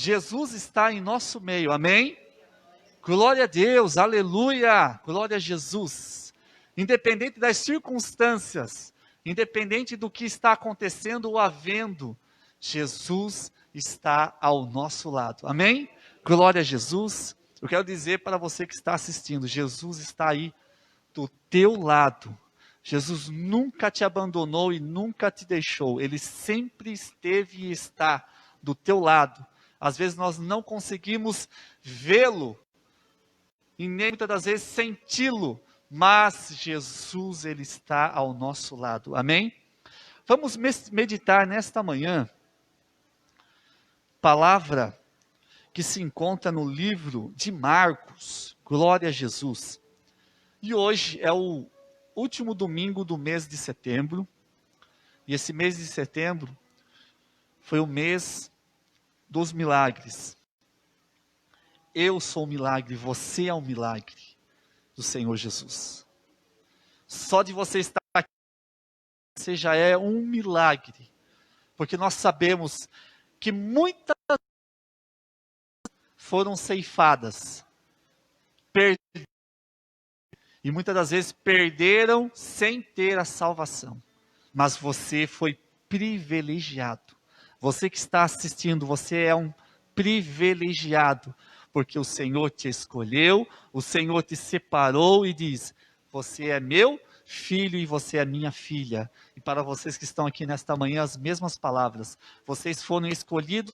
Jesus está em nosso meio, amém? Glória a Deus, aleluia, glória a Jesus. Independente das circunstâncias, independente do que está acontecendo ou havendo, Jesus está ao nosso lado, amém? Glória a Jesus. Eu quero dizer para você que está assistindo, Jesus está aí do teu lado. Jesus nunca te abandonou e nunca te deixou. Ele sempre esteve e está do teu lado. Às vezes nós não conseguimos vê-lo e nem muitas das vezes senti-lo, mas Jesus, ele está ao nosso lado. Amém? Vamos meditar nesta manhã palavra que se encontra no livro de Marcos. Glória a Jesus. E hoje é o último domingo do mês de setembro. E esse mês de setembro foi o mês dos milagres. Eu sou um milagre, você é um milagre do Senhor Jesus. Só de você estar aqui, você já é um milagre. Porque nós sabemos que muitas foram ceifadas, e muitas das vezes perderam sem ter a salvação. Mas você foi privilegiado. Você que está assistindo, você é um privilegiado, porque o Senhor te escolheu, o Senhor te separou e diz: você é meu filho e você é minha filha. E para vocês que estão aqui nesta manhã, as mesmas palavras. Vocês foram escolhidos,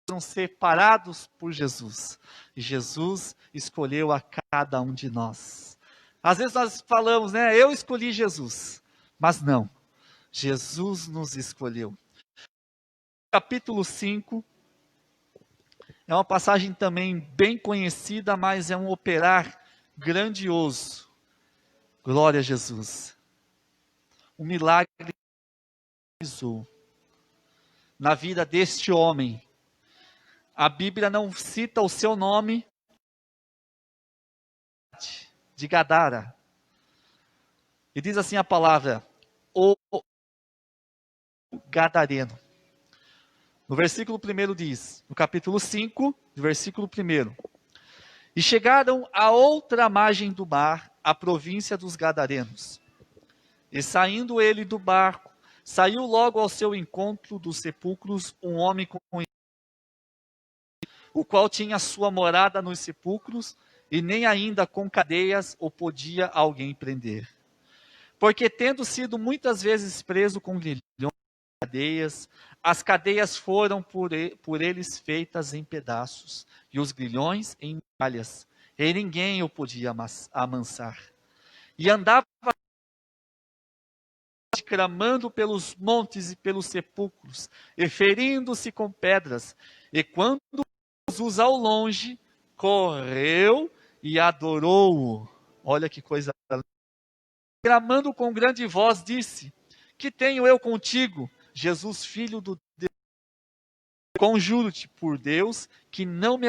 foram separados por Jesus. E Jesus escolheu a cada um de nós. Às vezes nós falamos, né? Eu escolhi Jesus. Mas não. Jesus nos escolheu. Capítulo 5. É uma passagem também bem conhecida, mas é um operar grandioso. Glória a Jesus. Um milagre realizou na vida deste homem. A Bíblia não cita o seu nome, de Gadara. E diz assim a palavra, o Gadareno. No versículo 1 diz, no capítulo 5, no versículo 1. E chegaram a outra margem do mar, a província dos Gadarenos. E saindo ele do barco, saiu logo ao seu encontro dos sepulcros um homem com o qual tinha sua morada nos sepulcros, e nem ainda com cadeias o podia alguém prender. Porque tendo sido muitas vezes preso com grilhões e cadeias, as cadeias foram por eles feitas em pedaços, e os grilhões em malhas, e ninguém o podia amansar. E andava clamando pelos montes e pelos sepulcros, e ferindo-se com pedras, e quando Jesus ao longe, correu e adorou-o. Olha que coisa linda. Clamando com grande voz, disse: que tenho eu contigo, Jesus, filho do Deus? Conjuro-te por Deus que não me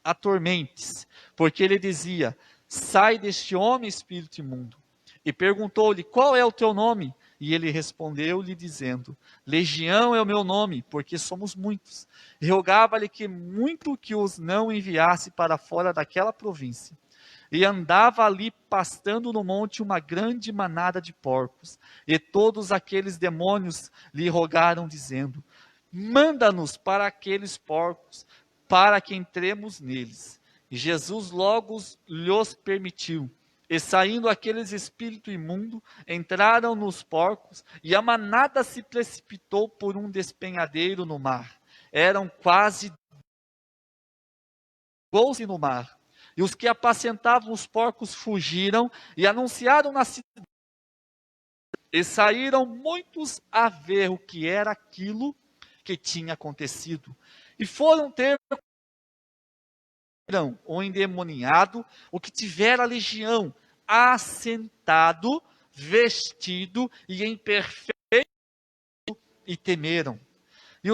atormentes. Porque ele dizia: sai deste homem, espírito imundo. E perguntou-lhe: qual é o teu nome? E ele respondeu-lhe dizendo: Legião é o meu nome, porque somos muitos. E rogava-lhe que muito que os não enviasse para fora daquela província. E andava ali pastando no monte uma grande manada de porcos. E todos aqueles demônios lhe rogaram, dizendo: manda-nos para aqueles porcos, para que entremos neles. E Jesus logo lhos permitiu. E saindo aqueles espíritos imundos, entraram nos porcos, e a manada se precipitou por um despenhadeiro no mar. Eram quase 12 no mar. E os que apacentavam os porcos fugiram e anunciaram na cidade. E saíram muitos a ver o que era aquilo que tinha acontecido. E foram ter o endemoniado, o que tivera a legião, assentado, vestido e em perfeito, e temeram. E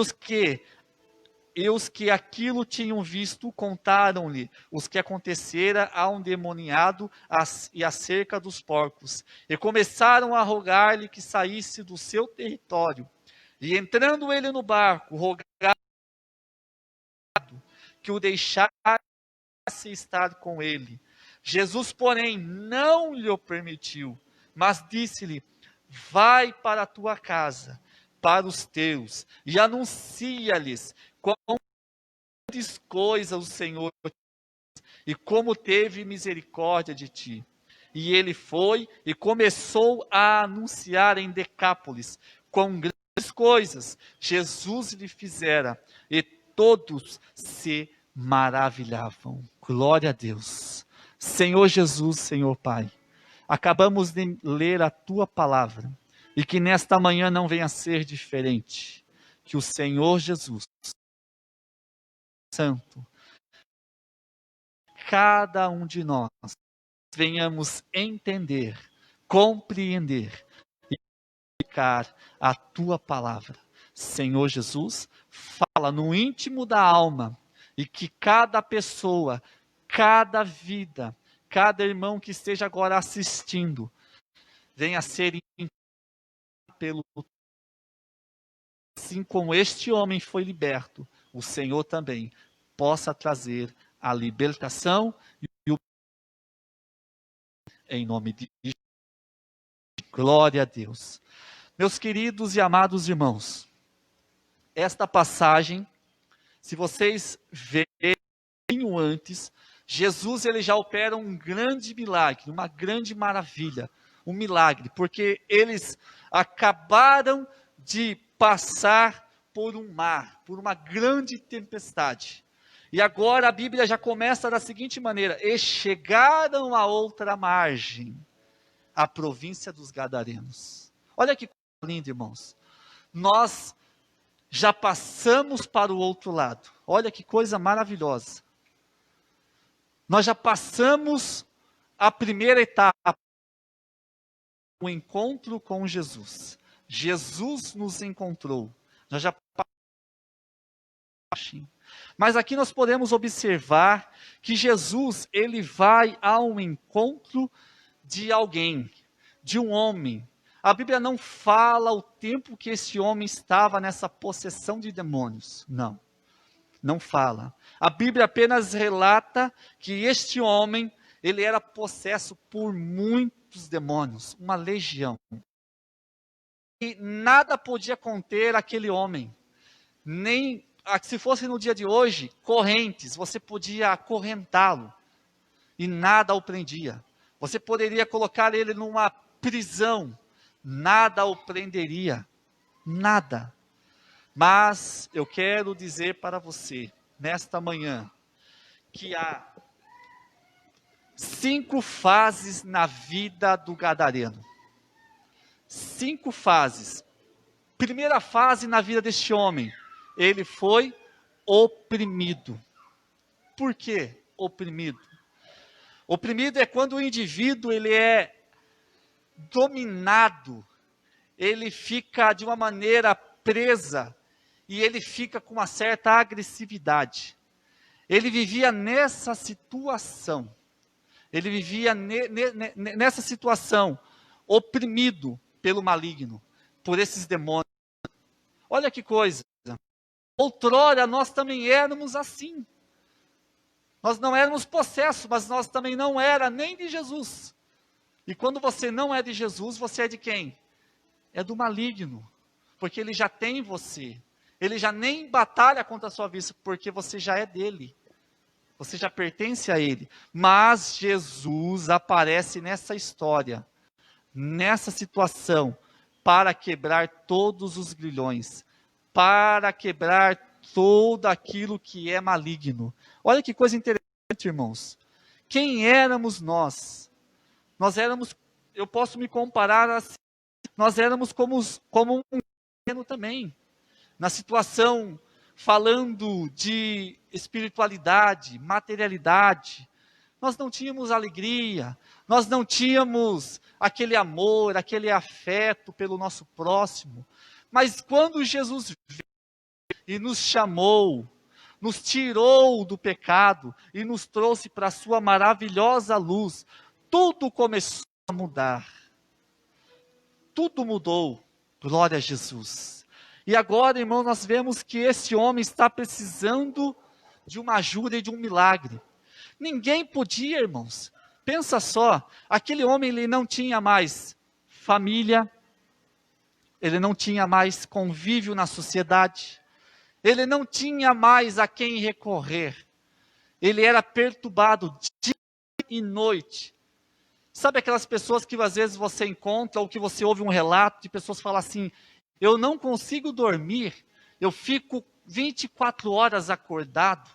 os que aquilo tinham visto, contaram-lhe os que acontecera a um endemoniado e acerca dos porcos. E começaram a rogar-lhe que saísse do seu território. E entrando ele no barco, rogaram que o deixasse estar com ele. Jesus, porém, não lhe o permitiu, mas disse-lhe: vai para a tua casa, para os teus, e anuncia-lhes quão grandes coisas o Senhor e como teve misericórdia de ti. E ele foi e começou a anunciar em Decápolis quão grandes coisas Jesus lhe fizera, e todos se maravilhavam. Glória a Deus. Senhor Jesus, Senhor Pai, acabamos de ler a tua palavra, e que nesta manhã não venha a ser diferente. Que o Senhor Jesus, Santo, cada um de nós, venhamos entender, compreender e aplicar a tua palavra. Senhor Jesus, fala no íntimo da alma, e que cada pessoa, cada vida, cada irmão que esteja agora assistindo, venha a ser pelo assim como este homem foi liberto, o Senhor também possa trazer a libertação e o em nome de Jesus. Glória a Deus. Meus queridos e amados irmãos, esta passagem, se vocês verem antes, Jesus ele já opera um grande milagre, uma grande maravilha, um milagre, porque eles acabaram de passar por um mar, por uma grande tempestade. E agora a Bíblia já começa da seguinte maneira: e chegaram a outra margem, a província dos Gadarenos. Olha que coisa linda, irmãos. Nós já passamos para o outro lado. Olha que coisa maravilhosa. Nós já passamos a primeira etapa, o encontro com Jesus. Jesus nos encontrou. Nós já passamos. Mas aqui nós podemos observar que Jesus, ele vai ao encontro de alguém, de um homem. A Bíblia não fala o tempo que esse homem estava nessa possessão de demônios. Não, não fala. A Bíblia apenas relata que este homem, ele era possesso por muitos demônios, uma legião. E nada podia conter aquele homem. Nem, se fosse no dia de hoje, correntes, você podia acorrentá-lo e nada o prendia. Você poderia colocar ele numa prisão, nada o prenderia, nada. Mas eu quero dizer para você, nesta manhã, que há 5 fases na vida do gadareno. 5 fases. Primeira fase na vida deste homem, ele foi oprimido. Por quê oprimido? Oprimido é quando o indivíduo ele é dominado, ele fica de uma maneira presa e ele fica com uma certa agressividade. Ele vivia nessa situação. Ele vivia nessa situação, oprimido pelo maligno, por esses demônios. Olha que coisa. Outrora nós também éramos assim. Nós não éramos possessos, mas nós também não era nem de Jesus. E quando você não é de Jesus, você é de quem? É do maligno. Porque ele já tem você. Ele já nem batalha contra a sua vida, porque você já é dele. Você já pertence a ele. Mas Jesus aparece nessa história, nessa situação, para quebrar todos os grilhões, para quebrar tudo aquilo que é maligno. Olha que coisa interessante, irmãos. Quem éramos nós? Nós éramos, eu posso me comparar assim, nós éramos como um pequeno também, na situação, falando de espiritualidade, materialidade. Nós não tínhamos alegria, nós não tínhamos aquele amor, aquele afeto pelo nosso próximo. Mas quando Jesus veio e nos chamou, nos tirou do pecado e nos trouxe para a sua maravilhosa luz, tudo começou a mudar. Tudo mudou. Glória a Jesus. E agora, irmão, nós vemos que esse homem está precisando de uma ajuda e de um milagre. Ninguém podia, irmãos. Pensa só, aquele homem ele não tinha mais família, ele não tinha mais convívio na sociedade, ele não tinha mais a quem recorrer. Ele era perturbado dia e noite. Sabe aquelas pessoas que às vezes você encontra ou que você ouve um relato de pessoas falar assim: eu não consigo dormir, eu fico 24 horas acordado.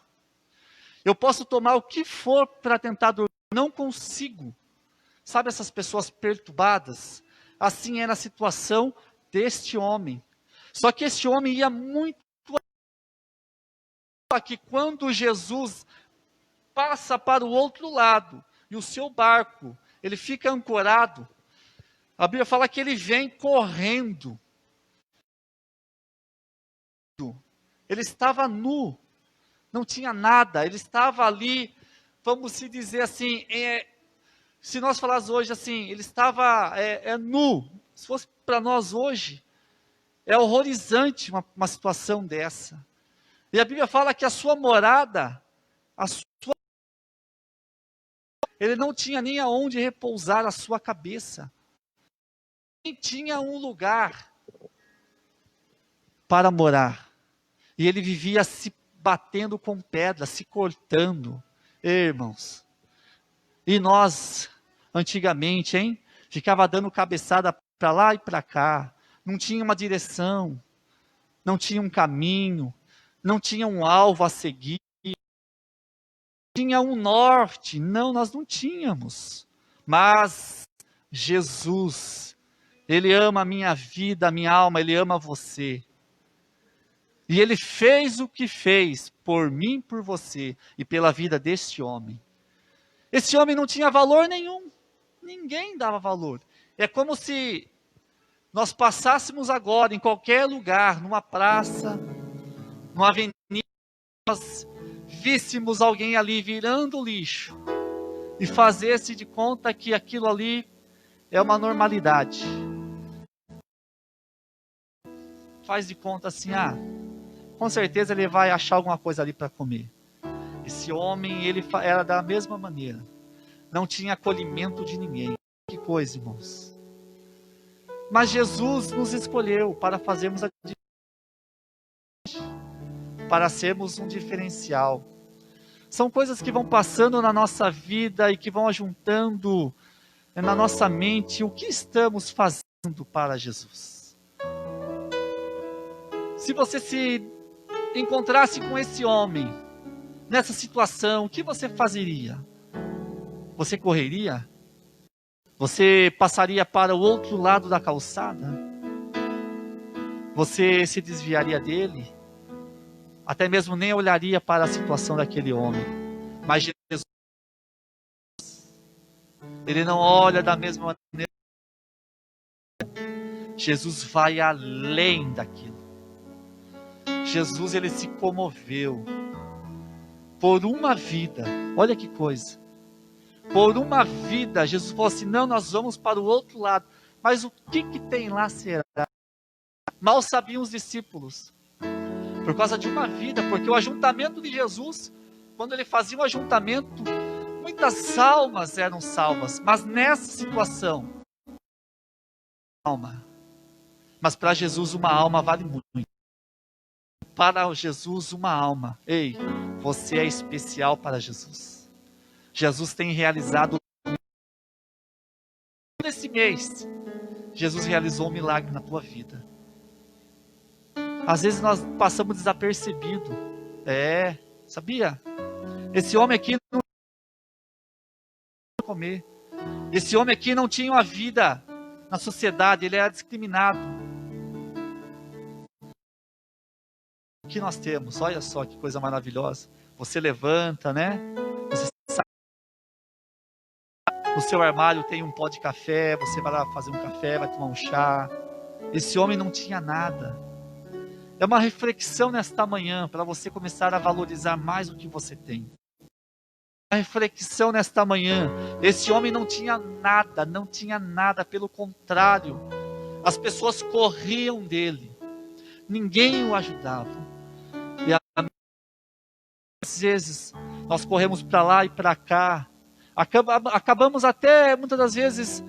Eu posso tomar o que for para tentar dormir, não consigo. Sabe essas pessoas perturbadas? Assim era a situação deste homem. Só que este homem ia muito que quando Jesus passa para o outro lado e o seu barco, ele fica ancorado, a Bíblia fala que ele vem correndo. Ele estava nu, não tinha nada, ele estava ali, vamos se dizer assim, se nós falarmos hoje assim, ele estava nu. Se fosse para nós hoje, é horrorizante uma situação dessa. E a Bíblia fala que a sua morada, ele não tinha nem aonde repousar a sua cabeça. Nem tinha um lugar para morar. E ele vivia se batendo com pedras, se cortando. Irmãos, e nós, antigamente, ficava dando cabeçada para lá e para cá. Não tinha uma direção, não tinha um caminho, não tinha um alvo a seguir. Tinha um norte. Não, nós não tínhamos. Mas Jesus, Ele ama a minha vida, a minha alma, Ele ama você. E Ele fez o que fez por mim, por você e pela vida deste homem. Esse homem não tinha valor nenhum. Ninguém dava valor. É como se nós passássemos agora em qualquer lugar, numa praça, numa avenida, nós víssemos alguém ali virando lixo e fazesse de conta que aquilo ali é uma normalidade. Faz de conta assim, com certeza ele vai achar alguma coisa ali para comer. Esse homem, ele era da mesma maneira. Não tinha acolhimento de ninguém. Que coisa, irmãos. Mas Jesus nos escolheu para fazermos a diferença, para sermos um diferencial. São coisas que vão passando na nossa vida e que vão ajuntando na nossa mente o que estamos fazendo para Jesus. Se você se encontrasse com esse homem nessa situação, o que você fazeria? Você correria? Você passaria para o outro lado da calçada? Você se desviaria dele? Até mesmo nem olharia para a situação daquele homem. Mas Jesus, Ele não olha da mesma maneira. Jesus vai além daquilo. Jesus, Ele se comoveu por uma vida. Olha que coisa. Por uma vida, Jesus falou assim, não, nós vamos para o outro lado. Mas o que tem lá será? Mal sabiam os discípulos. Por causa de uma vida, porque o ajuntamento de Jesus, quando ele fazia o ajuntamento, muitas almas eram salvas. Mas nessa situação, alma. Mas para Jesus uma alma vale muito. Para Jesus uma alma. Ei, você é especial para Jesus. Jesus tem realizado nesse mês. Jesus realizou um milagre na tua vida. Às vezes nós passamos desapercebido. Sabia? Esse homem aqui não tinha comer. Esse homem aqui não tinha uma vida na sociedade, ele era discriminado. O que nós temos? Olha só que coisa maravilhosa. Você levanta, né? Você sabe. No seu armário tem um pó de café, você vai lá fazer um café, vai tomar um chá. Esse homem não tinha nada. É uma reflexão nesta manhã para você começar a valorizar mais o que você tem. Uma reflexão nesta manhã. Esse homem não tinha nada, pelo contrário. As pessoas corriam dele. ninguém o ajudava. E às vezes nós corremos para lá e para cá, acabamos até muitas das vezes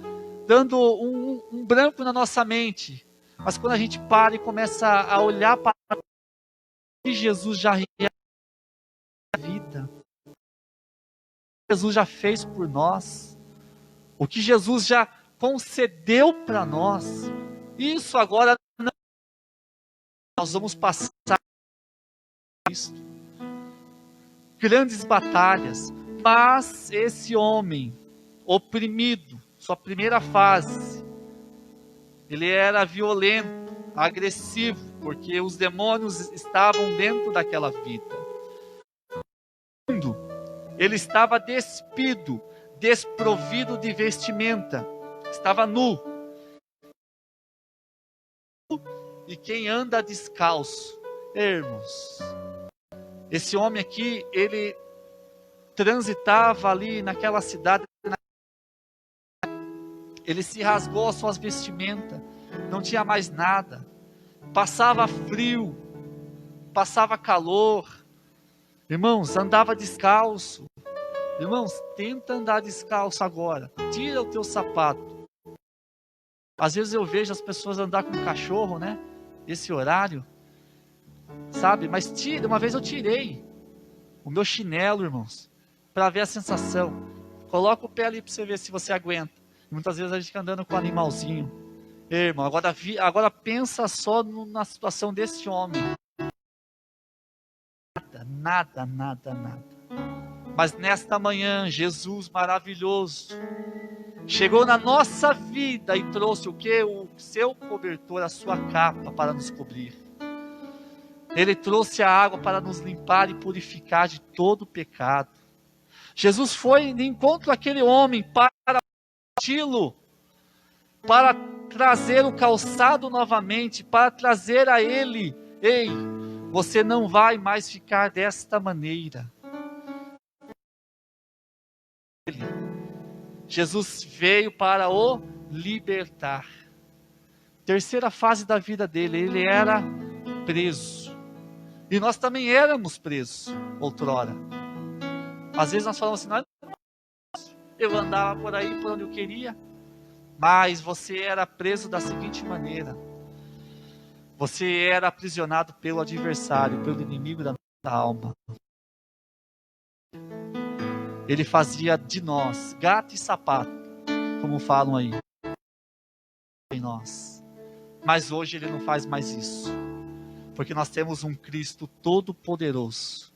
dando um branco na nossa mente. Mas quando a gente para e começa a olhar para o que Jesus já realizou na vida, o que Jesus já fez por nós, o que Jesus já concedeu para nós, isso agora não, nós vamos passar isso, grandes batalhas, mas esse homem oprimido, sua primeira fase, ele era violento, agressivo, porque os demônios estavam dentro daquela vida. Ele estava despido, desprovido de vestimenta, estava nu. E quem anda descalço, irmãos, esse homem aqui, ele transitava ali naquela cidade, ele se rasgou as suas vestimentas, não tinha mais nada, passava frio, passava calor, irmãos, andava descalço. Irmãos, tenta andar descalço agora, tira o teu sapato. Às vezes eu vejo as pessoas andar com cachorro, né, esse horário, sabe, mas uma vez eu tirei o meu chinelo, irmãos, para ver a sensação. Coloca o pé ali para você ver se você aguenta. Muitas vezes a gente fica andando com um animalzinho. Irmão, agora pensa só na situação desse homem. Nada. Mas nesta manhã, Jesus maravilhoso chegou na nossa vida e trouxe o quê? O seu cobertor, a sua capa para nos cobrir. Ele trouxe a água para nos limpar e purificar de todo o pecado. Jesus foi de encontro àquele homem para vesti-lo, para trazer o calçado novamente, para trazer a ele: ei, você não vai mais ficar desta maneira. Jesus veio para o libertar. Terceira fase da vida dele, ele era preso. E nós também éramos presos outrora. Às vezes nós falamos assim: eu andava por aí, por onde eu queria. Mas você era preso da seguinte maneira: você era aprisionado pelo adversário, pelo inimigo da nossa alma. Ele fazia de nós gato e sapato, como falam aí, em nós. Mas hoje ele não faz mais isso, porque nós temos um Cristo todo-poderoso,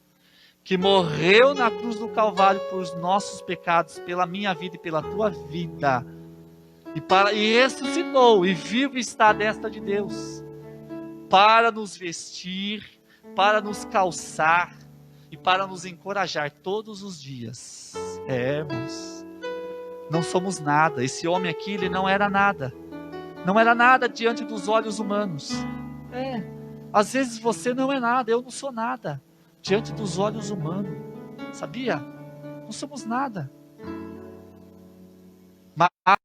que morreu na cruz do Calvário por os nossos pecados, pela minha vida e pela tua vida, e ressuscitou, e vivo está à destra de Deus, para nos vestir, para nos calçar, e para nos encorajar todos os dias. Irmãos, não somos nada. Esse homem aqui, ele não era nada. Não era nada diante dos olhos humanos. Às vezes você não é nada, eu não sou nada diante dos olhos humanos. Sabia? Não somos nada. Mas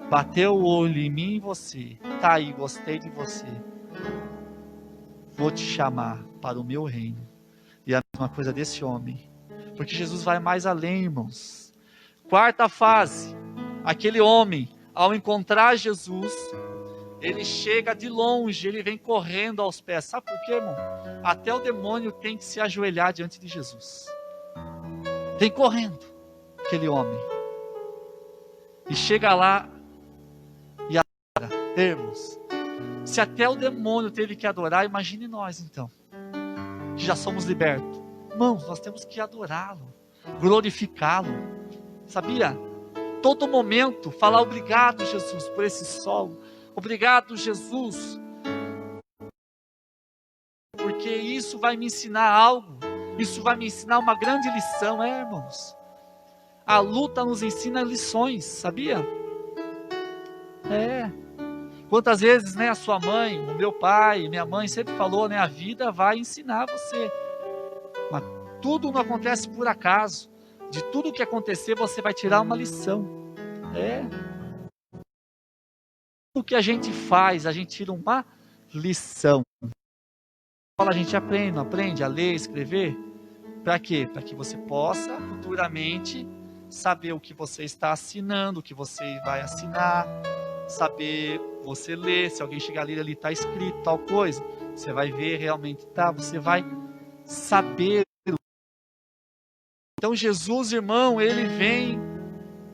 bateu o olho em mim e você. Tá aí, gostei de você. Vou te chamar para o meu reino. E a mesma coisa desse homem. Porque Jesus vai mais além, irmãos. Quarta fase. Aquele homem, ao encontrar Jesus, ele chega de longe, ele vem correndo aos pés. Sabe por quê, irmão? Até o demônio tem que se ajoelhar diante de Jesus. Vem correndo, aquele homem. E chega lá e adora. Irmãos, se até o demônio teve que adorar, imagine nós então, que já somos libertos. Irmãos, nós temos que adorá-lo, glorificá-lo. Sabia? Todo momento, falar obrigado, Jesus, por esse sol. Obrigado, Jesus, porque isso vai me ensinar algo. Isso vai me ensinar uma grande lição, irmãos. A luta nos ensina lições, sabia? Quantas vezes, né, a sua mãe, o meu pai, minha mãe sempre falou, né, a vida vai ensinar você. Mas tudo não acontece por acaso. De tudo que acontecer, você vai tirar uma lição. O que a gente faz, a gente tira uma lição. A gente aprende, não aprende a ler, escrever? Para quê? Para que você possa futuramente saber o que você está assinando, o que você vai assinar, saber você ler, se alguém chegar ali está escrito tal coisa, você vai ver realmente, tá? Você vai saber. Então Jesus, irmão, ele vem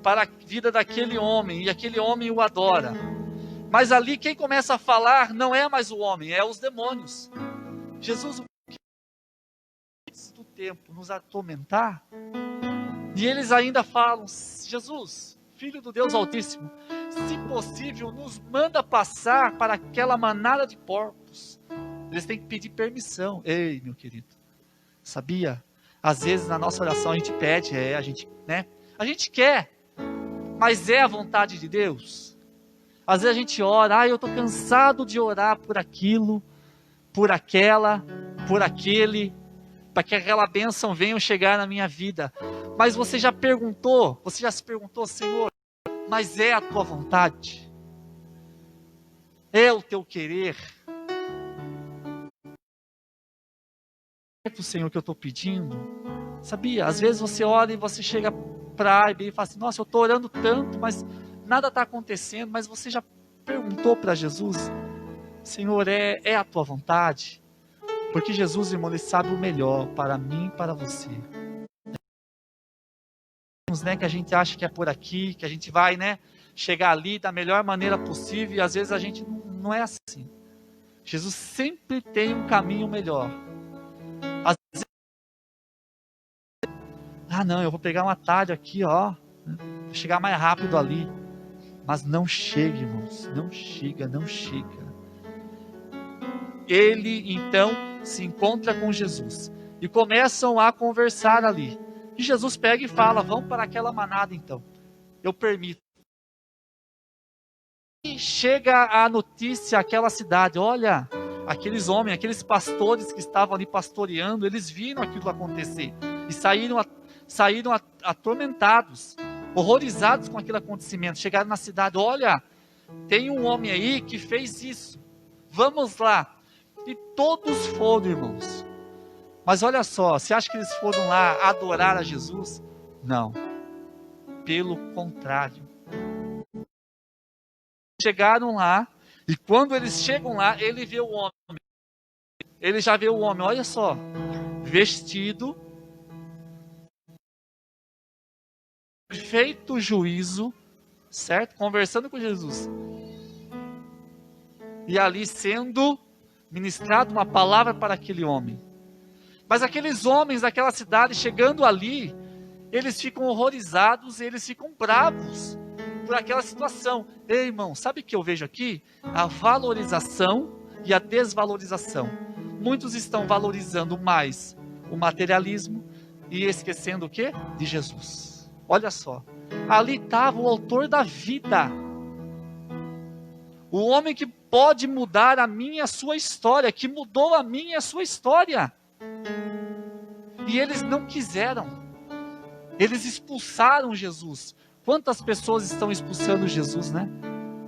para a vida daquele homem, e aquele homem o adora. Mas ali quem começa a falar não é mais o homem, é os demônios. Jesus, do tempo, nos atormentar, e eles ainda falam: Jesus, Filho do Deus Altíssimo, se possível, nos manda passar para aquela manada de porcos. Eles têm que pedir permissão. Ei, meu querido, sabia? Às vezes na nossa oração a gente pede, a gente quer, mas é a vontade de Deus. Às vezes a gente ora, eu estou cansado de orar por aquilo, por aquela, por aquele, para que aquela bênção venha chegar na minha vida. Mas você já se perguntou, Senhor, mas é a tua vontade? É o teu querer? É o Senhor que eu estou pedindo? Sabia? Às vezes você ora e você chega para e fala assim: nossa, eu estou orando tanto, mas nada está acontecendo. Mas você já perguntou para Jesus: Senhor, é a tua vontade? Porque Jesus, irmão, ele sabe o melhor para mim e para você. Que a gente acha que é por aqui, que a gente vai, chegar ali da melhor maneira possível, e às vezes a gente não é assim. Jesus sempre tem um caminho melhor. Às vezes, não, eu vou pegar um atalho aqui, vou chegar mais rápido ali. Mas não chega, irmãos, não chega. Ele, então, se encontra com Jesus, e começam a conversar ali. E Jesus pega e fala: vamos para aquela manada então, eu permito. E chega a notícia àquela cidade: olha, aqueles homens, aqueles pastores que estavam ali pastoreando, eles viram aquilo acontecer, e saíram atormentados, horrorizados com aquele acontecimento. Chegaram na cidade: olha, tem um homem aí que fez isso, vamos lá. E todos foram, irmãos. Mas olha só, você acha que eles foram lá adorar a Jesus? Não. Pelo contrário. Chegaram lá, e quando eles chegam lá, ele vê o homem. Ele já vê o homem, olha só, vestido, perfeito juízo, certo? Conversando com Jesus. E ali sendo ministrado uma palavra para aquele homem. Mas aqueles homens daquela cidade, chegando ali, eles ficam horrorizados, eles ficam bravos por aquela situação. Ei, irmão, sabe o que eu vejo aqui? A valorização e a desvalorização. Muitos estão valorizando mais o materialismo e esquecendo o quê? De Jesus. Olha só, ali estava o autor da vida. O homem que pode mudar a minha e a sua história, que mudou a minha e a sua história. E eles não quiseram. Eles expulsaram Jesus. Quantas pessoas estão expulsando Jesus, né?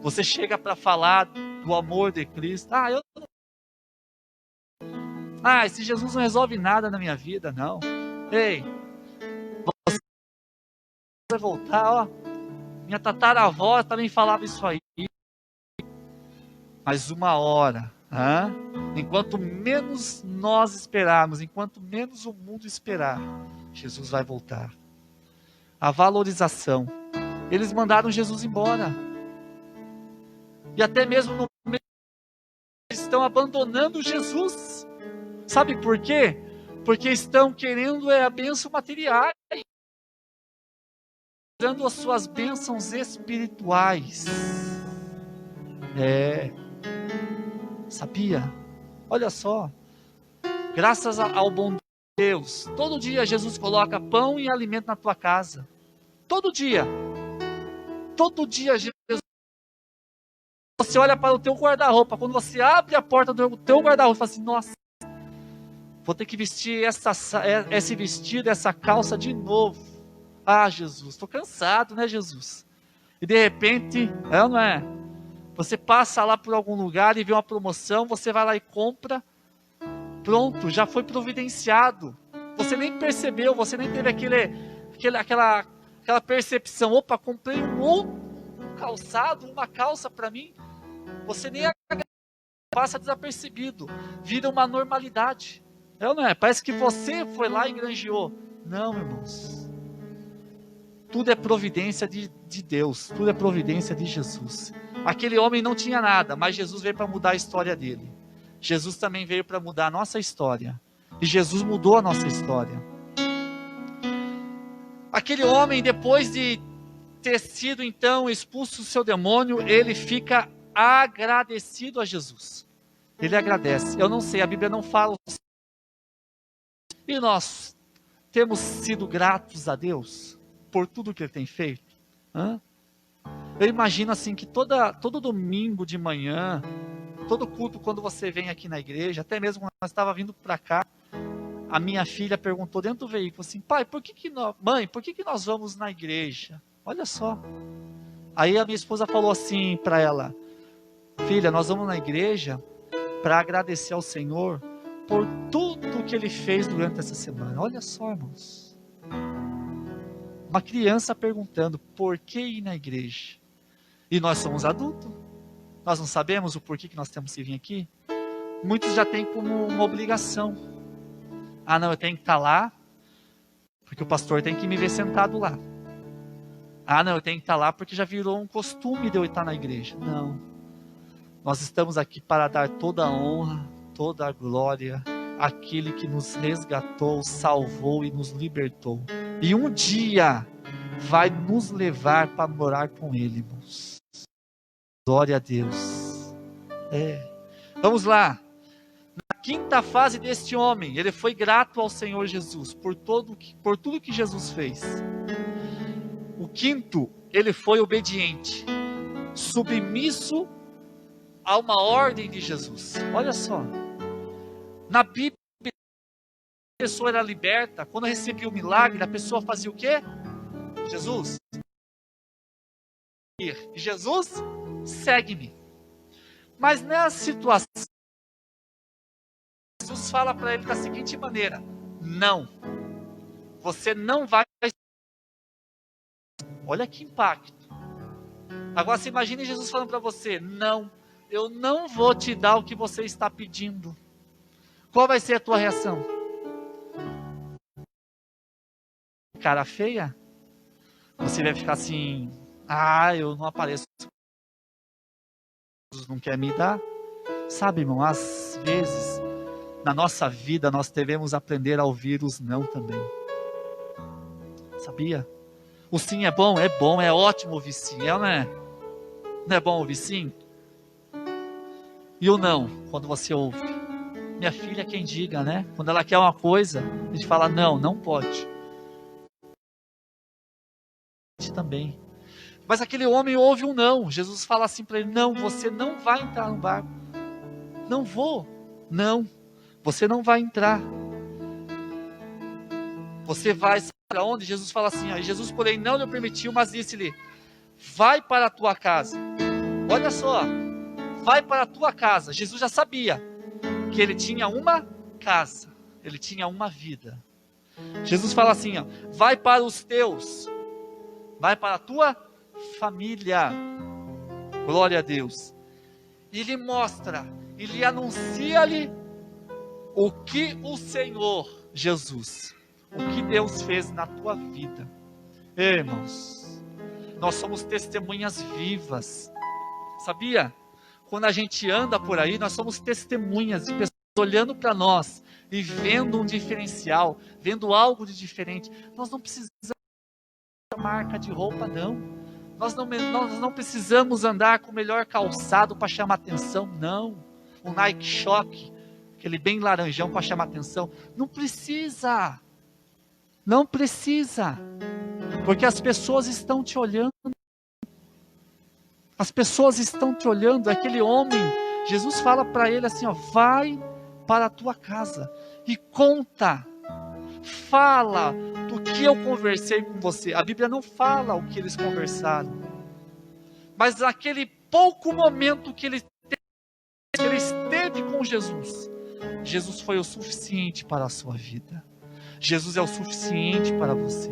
Você chega para falar do amor de Cristo. Esse Jesus não resolve nada na minha vida, não. Ei, você vai voltar, minha tataravó também falava isso aí. Mas uma hora, enquanto menos nós esperarmos, enquanto menos o mundo esperar, Jesus vai voltar. A valorização. Eles mandaram Jesus embora. E até mesmo no meio estão abandonando Jesus. Sabe por quê? Porque estão querendo a bênção material, dando as suas bênçãos espirituais. Sabia? Olha só, graças ao bom Deus, todo dia Jesus coloca pão e alimento na tua casa. Todo dia Jesus. Você olha para o teu guarda-roupa, quando você abre a porta do teu guarda-roupa, fala assim: nossa, vou ter que vestir esse vestido, essa calça de novo. Jesus, estou cansado, né, Jesus? E de repente, não é? Você passa lá por algum lugar e vê uma promoção, você vai lá e compra, pronto, já foi providenciado. Você nem percebeu, você nem teve aquela percepção, opa, comprei um outro calçado, uma calça para mim. Você nem passa desapercebido, vira uma normalidade. É ou não é? Parece que você foi lá e granjeou. Não, irmãos. Tudo é providência de Deus, tudo é providência de Jesus. Aquele homem não tinha nada, mas Jesus veio para mudar a história dele. Jesus também veio para mudar a nossa história. E Jesus mudou a nossa história. Aquele homem, depois de ter sido então expulso do seu demônio, ele fica agradecido a Jesus. Ele agradece. Eu não sei, a Bíblia não fala. E nós temos sido gratos a Deus por tudo que Ele tem feito? Eu imagino assim que todo domingo de manhã, todo culto, quando você vem aqui na igreja, até mesmo quando nós estávamos vindo para cá, a minha filha perguntou dentro do veículo assim, pai, mãe, por que nós vamos na igreja? Olha só. Aí a minha esposa falou assim para ela, filha, nós vamos na igreja para agradecer ao Senhor por tudo que Ele fez durante essa semana. Olha só, irmãos. Uma criança perguntando, por que ir na igreja? E nós somos adultos. Nós não sabemos o porquê que nós temos que vir aqui. Muitos já têm como uma obrigação. Ah, não, eu tenho que estar lá, porque o pastor tem que me ver sentado lá. Ah, não, eu tenho que estar lá, porque já virou um costume de eu estar na igreja. Não. Nós estamos aqui para dar toda a honra, toda a glória àquele que nos resgatou, salvou e nos libertou. E um dia vai nos levar para morar com Ele, irmãos. Glória a Deus. Vamos lá. Na quinta fase deste homem, ele foi grato ao Senhor Jesus por tudo que Jesus fez. O quinto, ele foi obediente, submisso a uma ordem de Jesus. Olha só. Na Bíblia, a pessoa era liberta. Quando recebia o milagre, a pessoa fazia o quê? Jesus, segue-me. Mas nessa situação, Jesus fala para ele da seguinte maneira: não, você não vai. Olha que impacto. Agora você imagine Jesus falando para você: não, eu não vou te dar o que você está pedindo. Qual vai ser a tua reação? Cara feia? Você vai ficar assim, eu não apareço. Jesus não quer me dar. Sabe, irmão, às vezes, na nossa vida, nós devemos aprender a ouvir os não também. Sabia? O sim é bom, é ótimo ouvir sim, não é? Não é bom ouvir sim? E o não, quando você ouve? Minha filha é quem diga, né? Quando ela quer uma coisa, a gente fala, não pode. Também. Mas aquele homem ouve um não. Jesus fala assim para ele: não, você não vai entrar no barco. Não vou. Não, você não vai entrar. Você vai para onde? Jesus fala assim: Jesus, porém, não lhe permitiu, mas disse-lhe: vai para a tua casa. Olha só, vai para a tua casa. Jesus já sabia que ele tinha uma casa, ele tinha uma vida. Jesus fala assim: vai para os teus. Vai para a tua família. Glória a Deus. E lhe mostra, e lhe anuncia-lhe o que o Senhor Jesus, o que Deus fez na tua vida. Irmãos, nós somos testemunhas vivas. Sabia? Quando a gente anda por aí, nós somos testemunhas de pessoas olhando para nós e vendo um diferencial, vendo algo de diferente. Nós não precisamos marca de roupa, não. Nós não precisamos andar com o melhor calçado para chamar atenção, não. Um Nike Shock, aquele bem laranjão para chamar atenção. Não precisa. Não precisa. Porque as pessoas estão te olhando. As pessoas estão te olhando. Aquele homem, Jesus fala para ele assim, vai para a tua casa e conta. Fala do que eu conversei com você. A Bíblia não fala o que eles conversaram. Mas naquele pouco momento que ele esteve com Jesus, Jesus foi o suficiente para a sua vida. Jesus é o suficiente para você.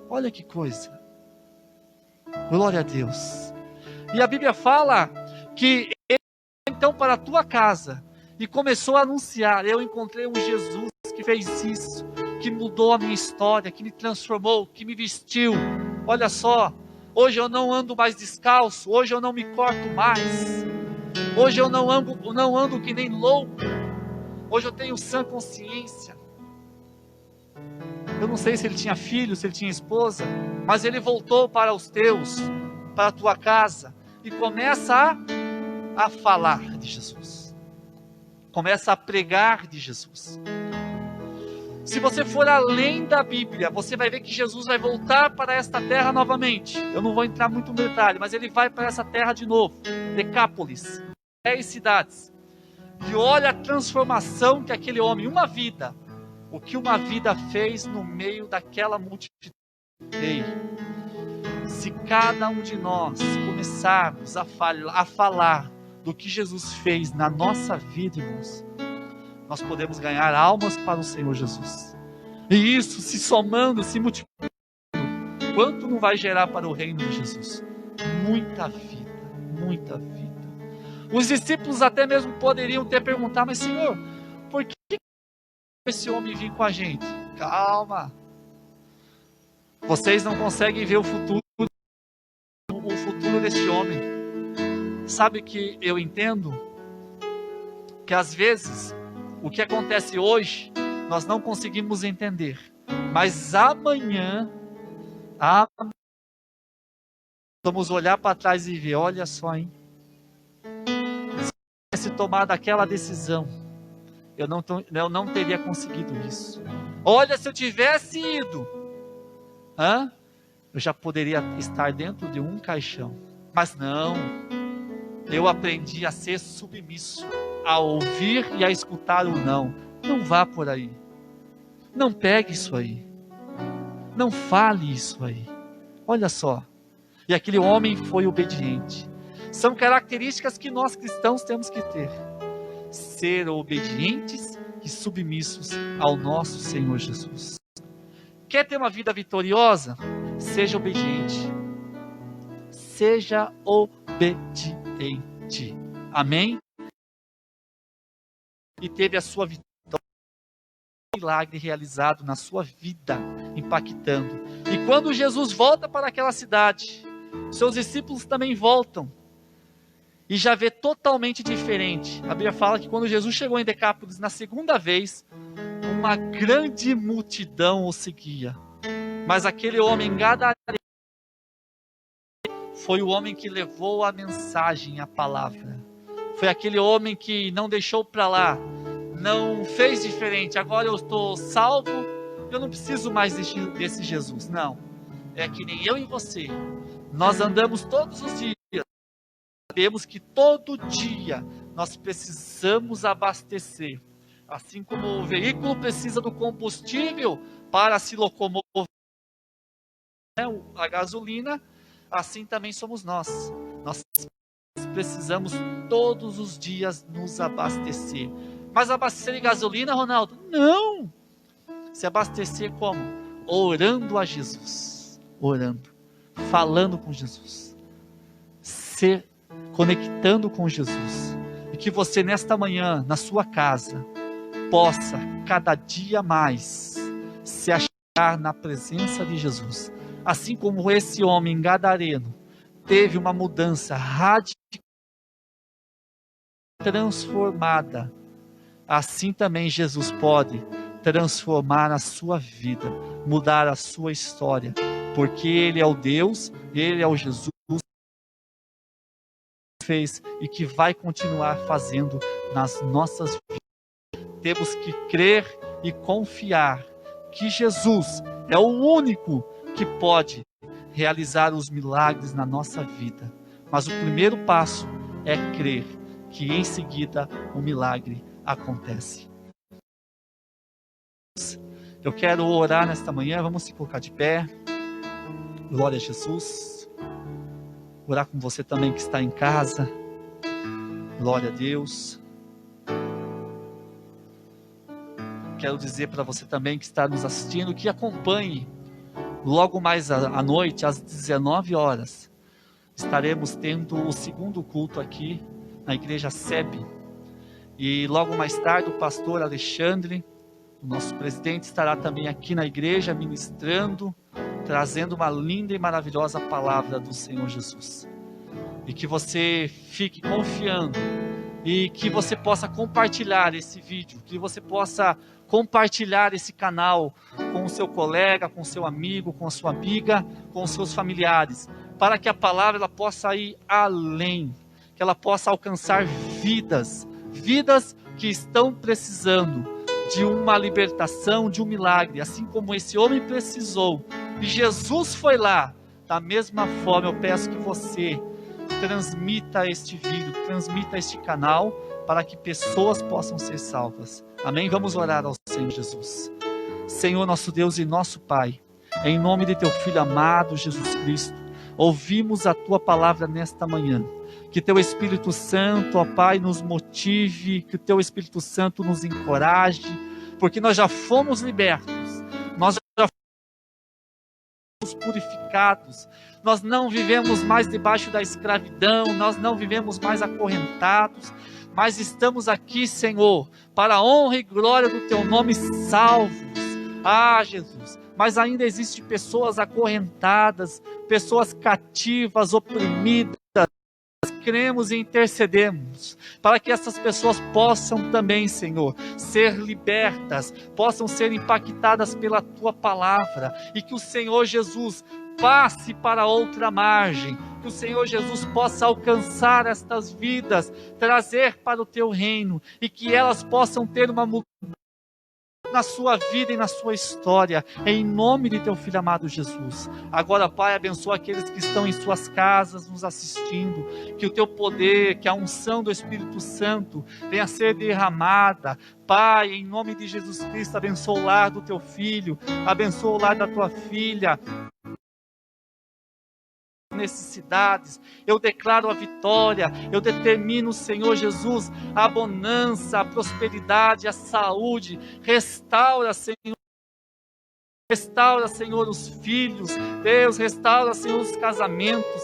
Olha que coisa. Glória a Deus. E a Bíblia fala que ele foi então para a tua casa e começou a anunciar: eu encontrei um Jesus que fez isso, que mudou a minha história, que me transformou, que me vestiu. Olha só, hoje eu não ando mais descalço, hoje eu não me corto mais, hoje eu não ando que nem louco, hoje eu tenho sã consciência. Eu não sei se ele tinha filho, se ele tinha esposa, mas ele voltou para os teus, para a tua casa, e começa a falar de Jesus, começa a pregar de Jesus. Se você for além da Bíblia, você vai ver que Jesus vai voltar para esta terra novamente. Eu não vou entrar muito no detalhe, mas ele vai para essa terra de novo. Decápolis, 10 cidades. E olha a transformação que aquele homem, uma vida, o que uma vida fez no meio daquela multidão. Ei, se cada um de nós começarmos a falar do que Jesus fez na nossa vida, irmãos, nós podemos ganhar almas para o Senhor Jesus. E isso se somando, se multiplicando, quanto não vai gerar para o reino de Jesus? Muita vida, muita vida. Os discípulos até mesmo poderiam ter perguntado: mas Senhor, por que esse homem vir com a gente? Calma. Vocês não conseguem ver o futuro desse homem. Sabe que eu entendo que às vezes o que acontece hoje nós não conseguimos entender, mas amanhã vamos olhar para trás e ver: olha só, hein? Se eu tivesse tomado aquela decisão, eu não teria conseguido isso. Olha, se eu tivesse ido, eu já poderia estar dentro de um caixão. Mas não, eu aprendi a ser submisso, a ouvir e a escutar o não. Não vá por aí, não pegue isso aí, não fale isso aí. Olha só, e aquele homem foi obediente. São características que nós cristãos temos que ter: ser obedientes e submissos ao nosso Senhor Jesus. Quer ter uma vida vitoriosa? Seja obediente. Seja obediente. Amém? E teve a sua vitória, um milagre realizado na sua vida, impactando. E quando Jesus volta para aquela cidade, seus discípulos também voltam. E já vê totalmente diferente. A Bíblia fala que quando Jesus chegou em Decápolis na segunda vez, uma grande multidão o seguia. Mas aquele homem gadareno foi o homem que levou a mensagem, a palavra. Foi aquele homem que não deixou para lá, não fez diferente. Agora eu estou salvo, eu não preciso mais desse Jesus. Não, é que nem eu e você. Nós andamos todos os dias. Sabemos que todo dia nós precisamos abastecer. Assim como o veículo precisa do combustível para se locomover, a gasolina, assim também somos nós. Nós precisamos todos os dias nos abastecer. Mas abastecer de gasolina, Ronaldo? Não! Se abastecer como? Orando a Jesus. Orando. Falando com Jesus. Se conectando com Jesus. E que você nesta manhã, na sua casa, possa cada dia mais se achar na presença de Jesus. Assim como esse homem gadareno teve uma mudança radical, transformada, assim também Jesus pode transformar a sua vida, mudar a sua história, porque Ele é o Deus, Ele é o Jesus que fez e que vai continuar fazendo nas nossas vidas. Temos que crer e confiar que Jesus é o único que pode realizar os milagres na nossa vida. Mas o primeiro passo é crer que em seguida o milagre acontece. Eu quero orar nesta manhã, vamos se colocar de pé. Glória a Jesus. Orar com você também que está em casa. Glória a Deus. Quero dizer para você também que está nos assistindo, que acompanhe. Logo mais à noite, às 19 horas, estaremos tendo o segundo culto aqui na igreja SEB. E logo mais tarde o pastor Alexandre, o nosso presidente, estará também aqui na igreja ministrando, trazendo uma linda e maravilhosa palavra do Senhor Jesus. E que você fique confiando e que você possa compartilhar esse vídeo, que você possa compartilhar esse canal com o seu colega, com o seu amigo, com a sua amiga, com os seus familiares, para que a palavra ela possa ir além, que ela possa alcançar vidas que estão precisando de uma libertação, de um milagre, assim como esse homem precisou, e Jesus foi lá. Da mesma forma, eu peço que você transmita este vídeo, transmita este canal, para que pessoas possam ser salvas. Amém? Vamos orar ao Senhor Jesus. Senhor, nosso Deus e nosso Pai, em nome de teu Filho amado Jesus Cristo, ouvimos a tua palavra nesta manhã. Que teu Espírito Santo, ó Pai, nos motive, que o teu Espírito Santo nos encoraje, porque nós já fomos libertos, nós já fomos purificados, nós não vivemos mais debaixo da escravidão, nós não vivemos mais acorrentados, mas estamos aqui, Senhor, para a honra e glória do teu nome, salvos. Ah, Jesus, mas ainda existem pessoas acorrentadas, pessoas cativas, oprimidas. Cremos e intercedemos para que essas pessoas possam também, Senhor, ser libertas, possam ser impactadas pela tua palavra, e que o Senhor Jesus passe para outra margem, que o Senhor Jesus possa alcançar estas vidas, trazer para o teu reino, e que elas possam ter uma mudança na sua vida e na sua história, em nome de teu Filho amado Jesus. Agora, Pai, abençoa aqueles que estão em suas casas nos assistindo, que o teu poder, que a unção do Espírito Santo venha a ser derramada. Pai, em nome de Jesus Cristo, abençoa o lar do teu filho, abençoa o lar da tua filha, necessidades, eu declaro a vitória, eu determino, Senhor Jesus, a bonança, a prosperidade, a saúde. Restaura, Senhor, os filhos, Deus, restaura, Senhor, os casamentos.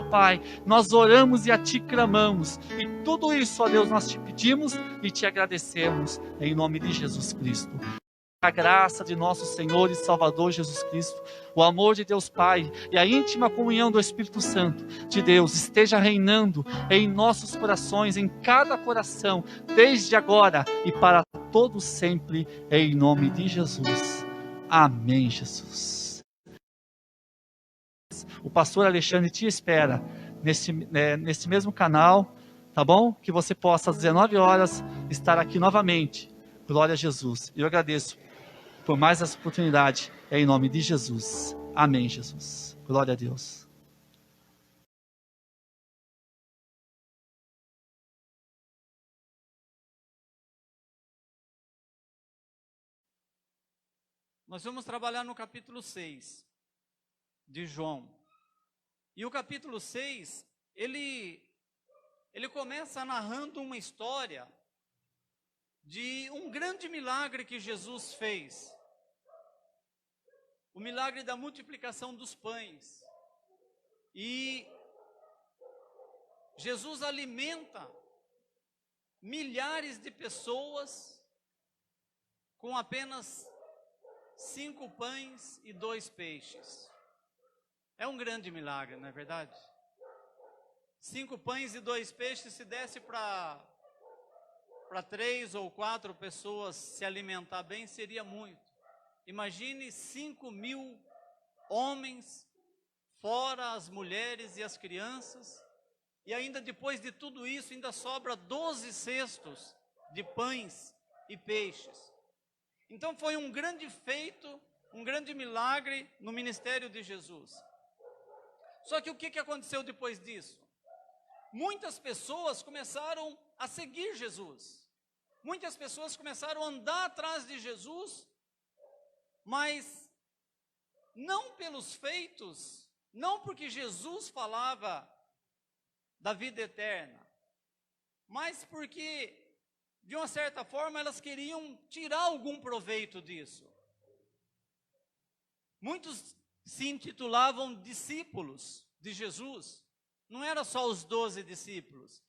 Pai, nós oramos e a Ti clamamos, e tudo isso, ó Deus, nós te pedimos e te agradecemos, em nome de Jesus Cristo. A graça de nosso Senhor e Salvador Jesus Cristo, o amor de Deus Pai e a íntima comunhão do Espírito Santo de Deus esteja reinando em nossos corações, em cada coração, desde agora e para todos sempre, em nome de Jesus. Amém, Jesus. O pastor Alexandre te espera nesse mesmo canal, tá bom? Que você possa às 19 horas estar aqui novamente. Glória a Jesus. Eu agradeço por mais essa oportunidade, em nome de Jesus. Amém, Jesus. Glória a Deus. Nós vamos trabalhar no capítulo 6 de João. E o capítulo 6, ele começa narrando uma história de um grande milagre que Jesus fez. O milagre da multiplicação dos pães. E Jesus alimenta milhares de pessoas com apenas 5 pães e 2 peixes. É um grande milagre, não é verdade? 5 pães e 2 peixes, se desse para 3 ou 4 pessoas se alimentar bem, seria muito. Imagine 5.000 homens, fora as mulheres e as crianças, e ainda depois de tudo isso, ainda sobra 12 cestos de pães e peixes. Então foi um grande feito, um grande milagre no ministério de Jesus. Só que o que aconteceu depois disso? Muitas pessoas começaram a seguir Jesus. Muitas pessoas começaram a andar atrás de Jesus, mas não pelos feitos não porque Jesus falava da vida eterna, mas porque, de uma certa forma, elas queriam tirar algum proveito disso. Muitos se intitulavam discípulos de Jesus. Não era só os 12 discípulos.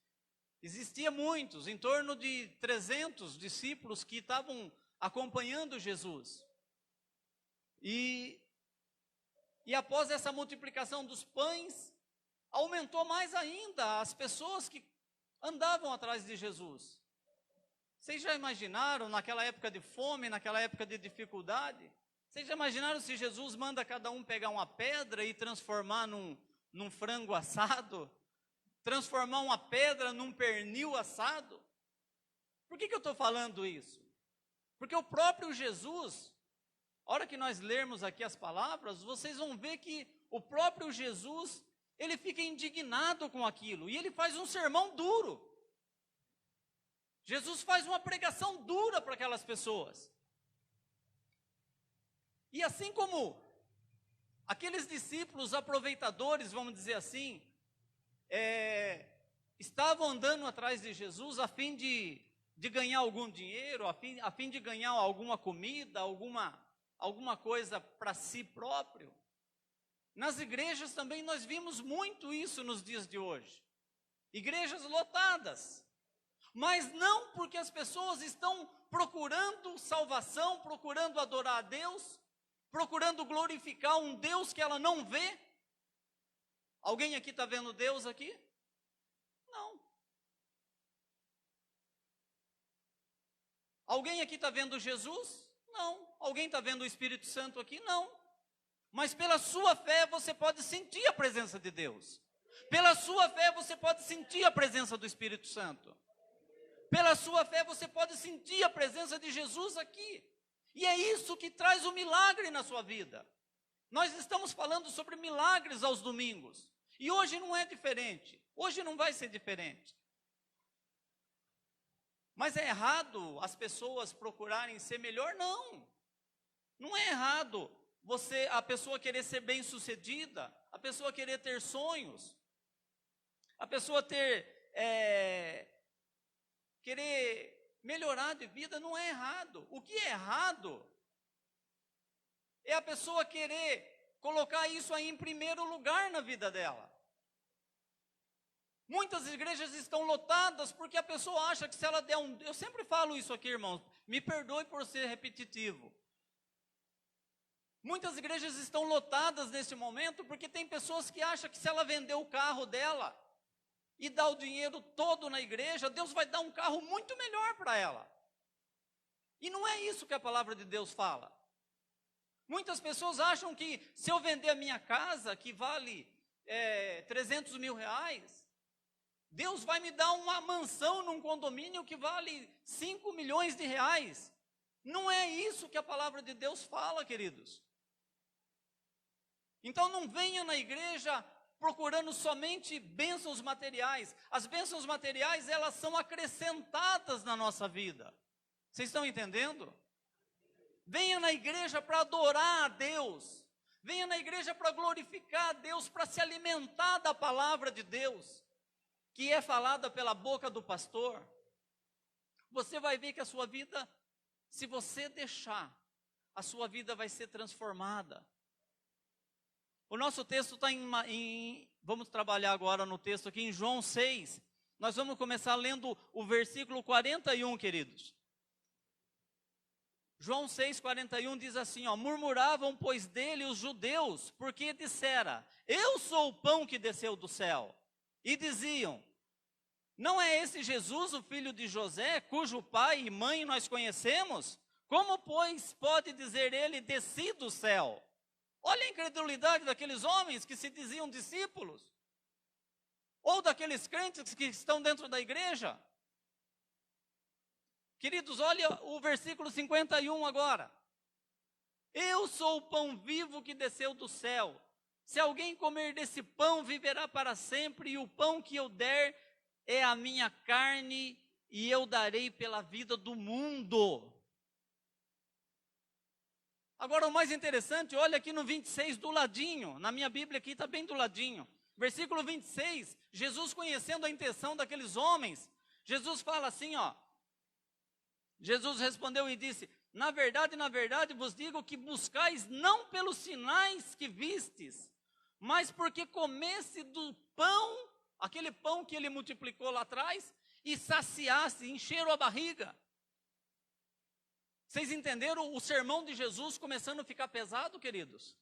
Existia muitos, em torno de 300 discípulos que estavam acompanhando Jesus. E após essa multiplicação dos pães, aumentou mais ainda as pessoas que andavam atrás de Jesus. Vocês já imaginaram, naquela época de fome, naquela época de dificuldade, vocês já imaginaram se Jesus manda cada um pegar uma pedra e transformar num frango assado? Transformar uma pedra num pernil assado? Por que eu estou falando isso? Porque o próprio Jesus, a hora que nós lermos aqui as palavras, vocês vão ver que o próprio Jesus, ele fica indignado com aquilo, e ele faz um sermão duro. Jesus faz uma pregação dura para aquelas pessoas. E assim como aqueles discípulos aproveitadores, vamos dizer assim, estavam andando atrás de Jesus a fim de ganhar algum dinheiro, a fim de ganhar alguma comida, alguma coisa para si próprio. Nas igrejas também nós vimos muito isso nos dias de hoje. Igrejas lotadas. Mas não porque as pessoas estão procurando salvação, procurando adorar a Deus, procurando glorificar um Deus que ela não vê. Alguém aqui está vendo Deus aqui? Não. Alguém aqui está vendo Jesus? Não. Alguém está vendo o Espírito Santo aqui? Não. Mas pela sua fé você pode sentir a presença de Deus. Pela sua fé você pode sentir a presença do Espírito Santo. Pela sua fé você pode sentir a presença de Jesus aqui. E é isso que traz o milagre na sua vida. Nós estamos falando sobre milagres aos domingos. E hoje não é diferente. Hoje não vai ser diferente. Mas é errado as pessoas procurarem ser melhor? Não. Não é errado a pessoa querer ser bem-sucedida, a pessoa querer ter sonhos, a pessoa querer melhorar de vida, não é errado. O que é errado é a pessoa querer colocar isso aí em primeiro lugar na vida dela. Muitas igrejas estão lotadas porque a pessoa acha que se ela der eu sempre falo isso aqui, irmãos, me perdoe por ser repetitivo. Muitas igrejas estão lotadas neste momento porque tem pessoas que acham que se ela vender o carro dela e dar o dinheiro todo na igreja, Deus vai dar um carro muito melhor para ela. E não é isso que a palavra de Deus fala. Muitas pessoas acham que se eu vender a minha casa, que vale 300 mil reais, Deus vai me dar uma mansão num condomínio que vale 5 milhões de reais. Não é isso que a palavra de Deus fala, queridos. Então não venha na igreja procurando somente bênçãos materiais. As bênçãos materiais, elas são acrescentadas na nossa vida. Vocês estão entendendo? Venha na igreja para adorar a Deus. Venha na igreja para glorificar a Deus, para se alimentar da palavra de Deus, que é falada pela boca do pastor. Você vai ver que a sua vida, se você deixar, a sua vida vai ser transformada. O nosso texto está vamos trabalhar agora no texto aqui em João 6. Nós vamos começar lendo o versículo 41, queridos. João 6, 41 diz assim, murmuravam, pois, dele os judeus, porque dissera, eu sou o pão que desceu do céu. E diziam, não é esse Jesus, o filho de José, cujo pai e mãe nós conhecemos? Como, pois, pode dizer ele, desci do céu? Olha a incredulidade daqueles homens que se diziam discípulos, ou daqueles crentes que estão dentro da igreja. Queridos, olha o versículo 51 agora. Eu sou o pão vivo que desceu do céu. Se alguém comer desse pão, viverá para sempre, e o pão que eu der é a minha carne, e eu darei pela vida do mundo. Agora, o mais interessante, olha aqui no 26, do ladinho. Na minha Bíblia aqui está bem do ladinho. Versículo 26, Jesus conhecendo a intenção daqueles homens, Jesus fala assim, ó. Jesus respondeu e disse: na verdade, vos digo que buscais não pelos sinais que vistes, mas porque comesse do pão, aquele pão que ele multiplicou lá atrás, e saciasse, encheram a barriga. Vocês entenderam o sermão de Jesus começando a ficar pesado, queridos?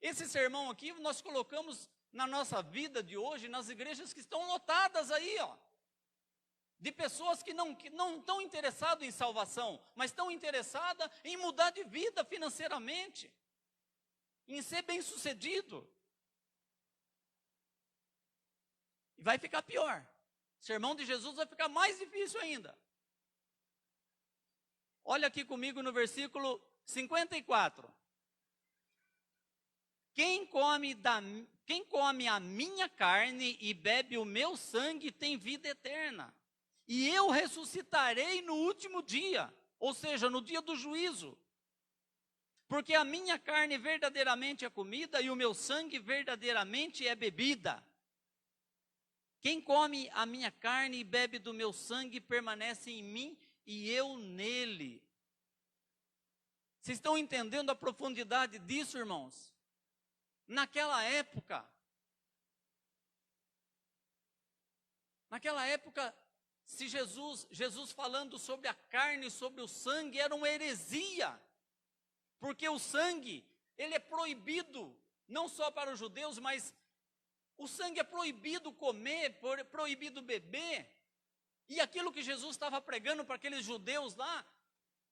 Esse sermão aqui nós colocamos na nossa vida de hoje, nas igrejas que estão lotadas aí, ó. De pessoas que não estão interessadas em salvação, mas estão interessadas em mudar de vida financeiramente, em ser bem-sucedido. E vai ficar pior. O sermão de Jesus vai ficar mais difícil ainda. Olha aqui comigo no versículo 54. Quem come a minha carne e bebe o meu sangue tem vida eterna. E eu ressuscitarei no último dia, ou seja, no dia do juízo. Porque a minha carne verdadeiramente é comida e o meu sangue verdadeiramente é bebida. Quem come a minha carne e bebe do meu sangue permanece em mim e eu nele. Vocês estão entendendo a profundidade disso, irmãos? Naquela época, se Jesus falando sobre a carne, sobre o sangue, era uma heresia. Porque o sangue, ele é proibido, não só para os judeus, mas o sangue é proibido comer, proibido beber. E aquilo que Jesus estava pregando para aqueles judeus lá,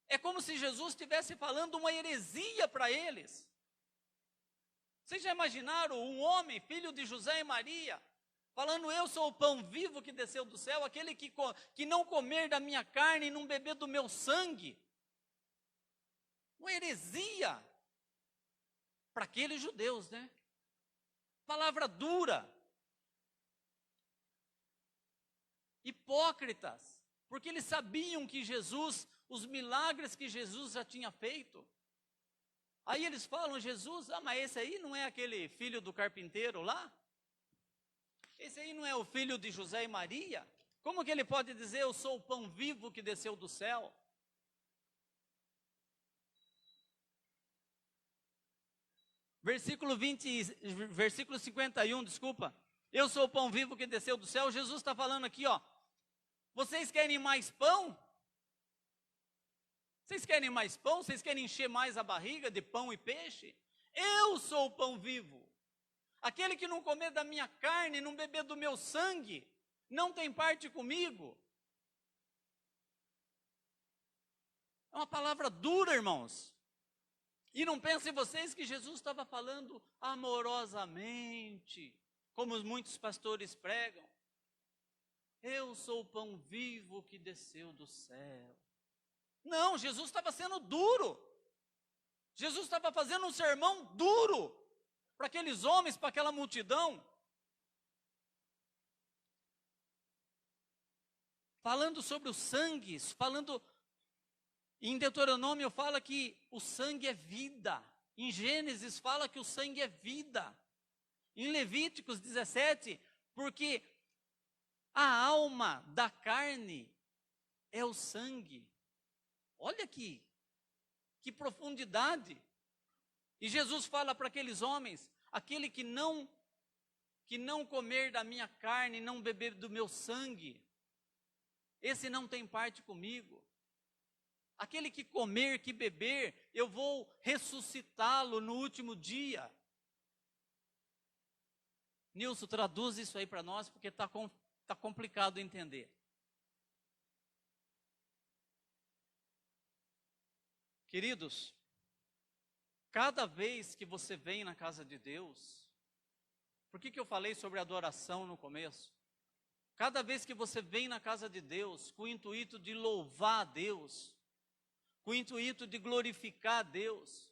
é como se Jesus estivesse falando uma heresia para eles. Vocês já imaginaram um homem, filho de José e Maria, falando: eu sou o pão vivo que desceu do céu, aquele que não comer da minha carne e não beber do meu sangue? Uma heresia para aqueles judeus, né? Palavra dura. Hipócritas, porque eles sabiam que Jesus, os milagres que Jesus já tinha feito. Aí eles falam: Jesus, mas esse aí não é aquele filho do carpinteiro lá? Esse aí não é o filho de José e Maria? Como que ele pode dizer: eu sou o pão vivo que desceu do céu? Versículo 51, desculpa. Eu sou o pão vivo que desceu do céu. Jesus está falando aqui, ó. Vocês querem mais pão? Vocês querem mais pão? Vocês querem encher mais a barriga de pão e peixe? Eu sou o pão vivo. Aquele que não comer da minha carne, não beber do meu sangue, não tem parte comigo. É uma palavra dura, irmãos. E não pensem vocês que Jesus estava falando amorosamente, como muitos pastores pregam. Eu sou o pão vivo que desceu do céu. Não, Jesus estava sendo duro. Jesus estava fazendo um sermão duro para aqueles homens, para aquela multidão. Falando sobre os sangues, falando... Em Deuteronômio fala que o sangue é vida. Em Gênesis fala que o sangue é vida. Em Levíticos 17, porque a alma da carne é o sangue. Olha aqui, que profundidade. E Jesus fala para aqueles homens: aquele que não comer da minha carne, não beber do meu sangue, esse não tem parte comigo. Aquele que comer, que beber, eu vou ressuscitá-lo no último dia. Nilson, traduz isso aí para nós, porque está complicado entender. Queridos, cada vez que você vem na casa de Deus, por que eu falei sobre adoração no começo? Cada vez que você vem na casa de Deus, com o intuito de louvar a Deus, com o intuito de glorificar a Deus,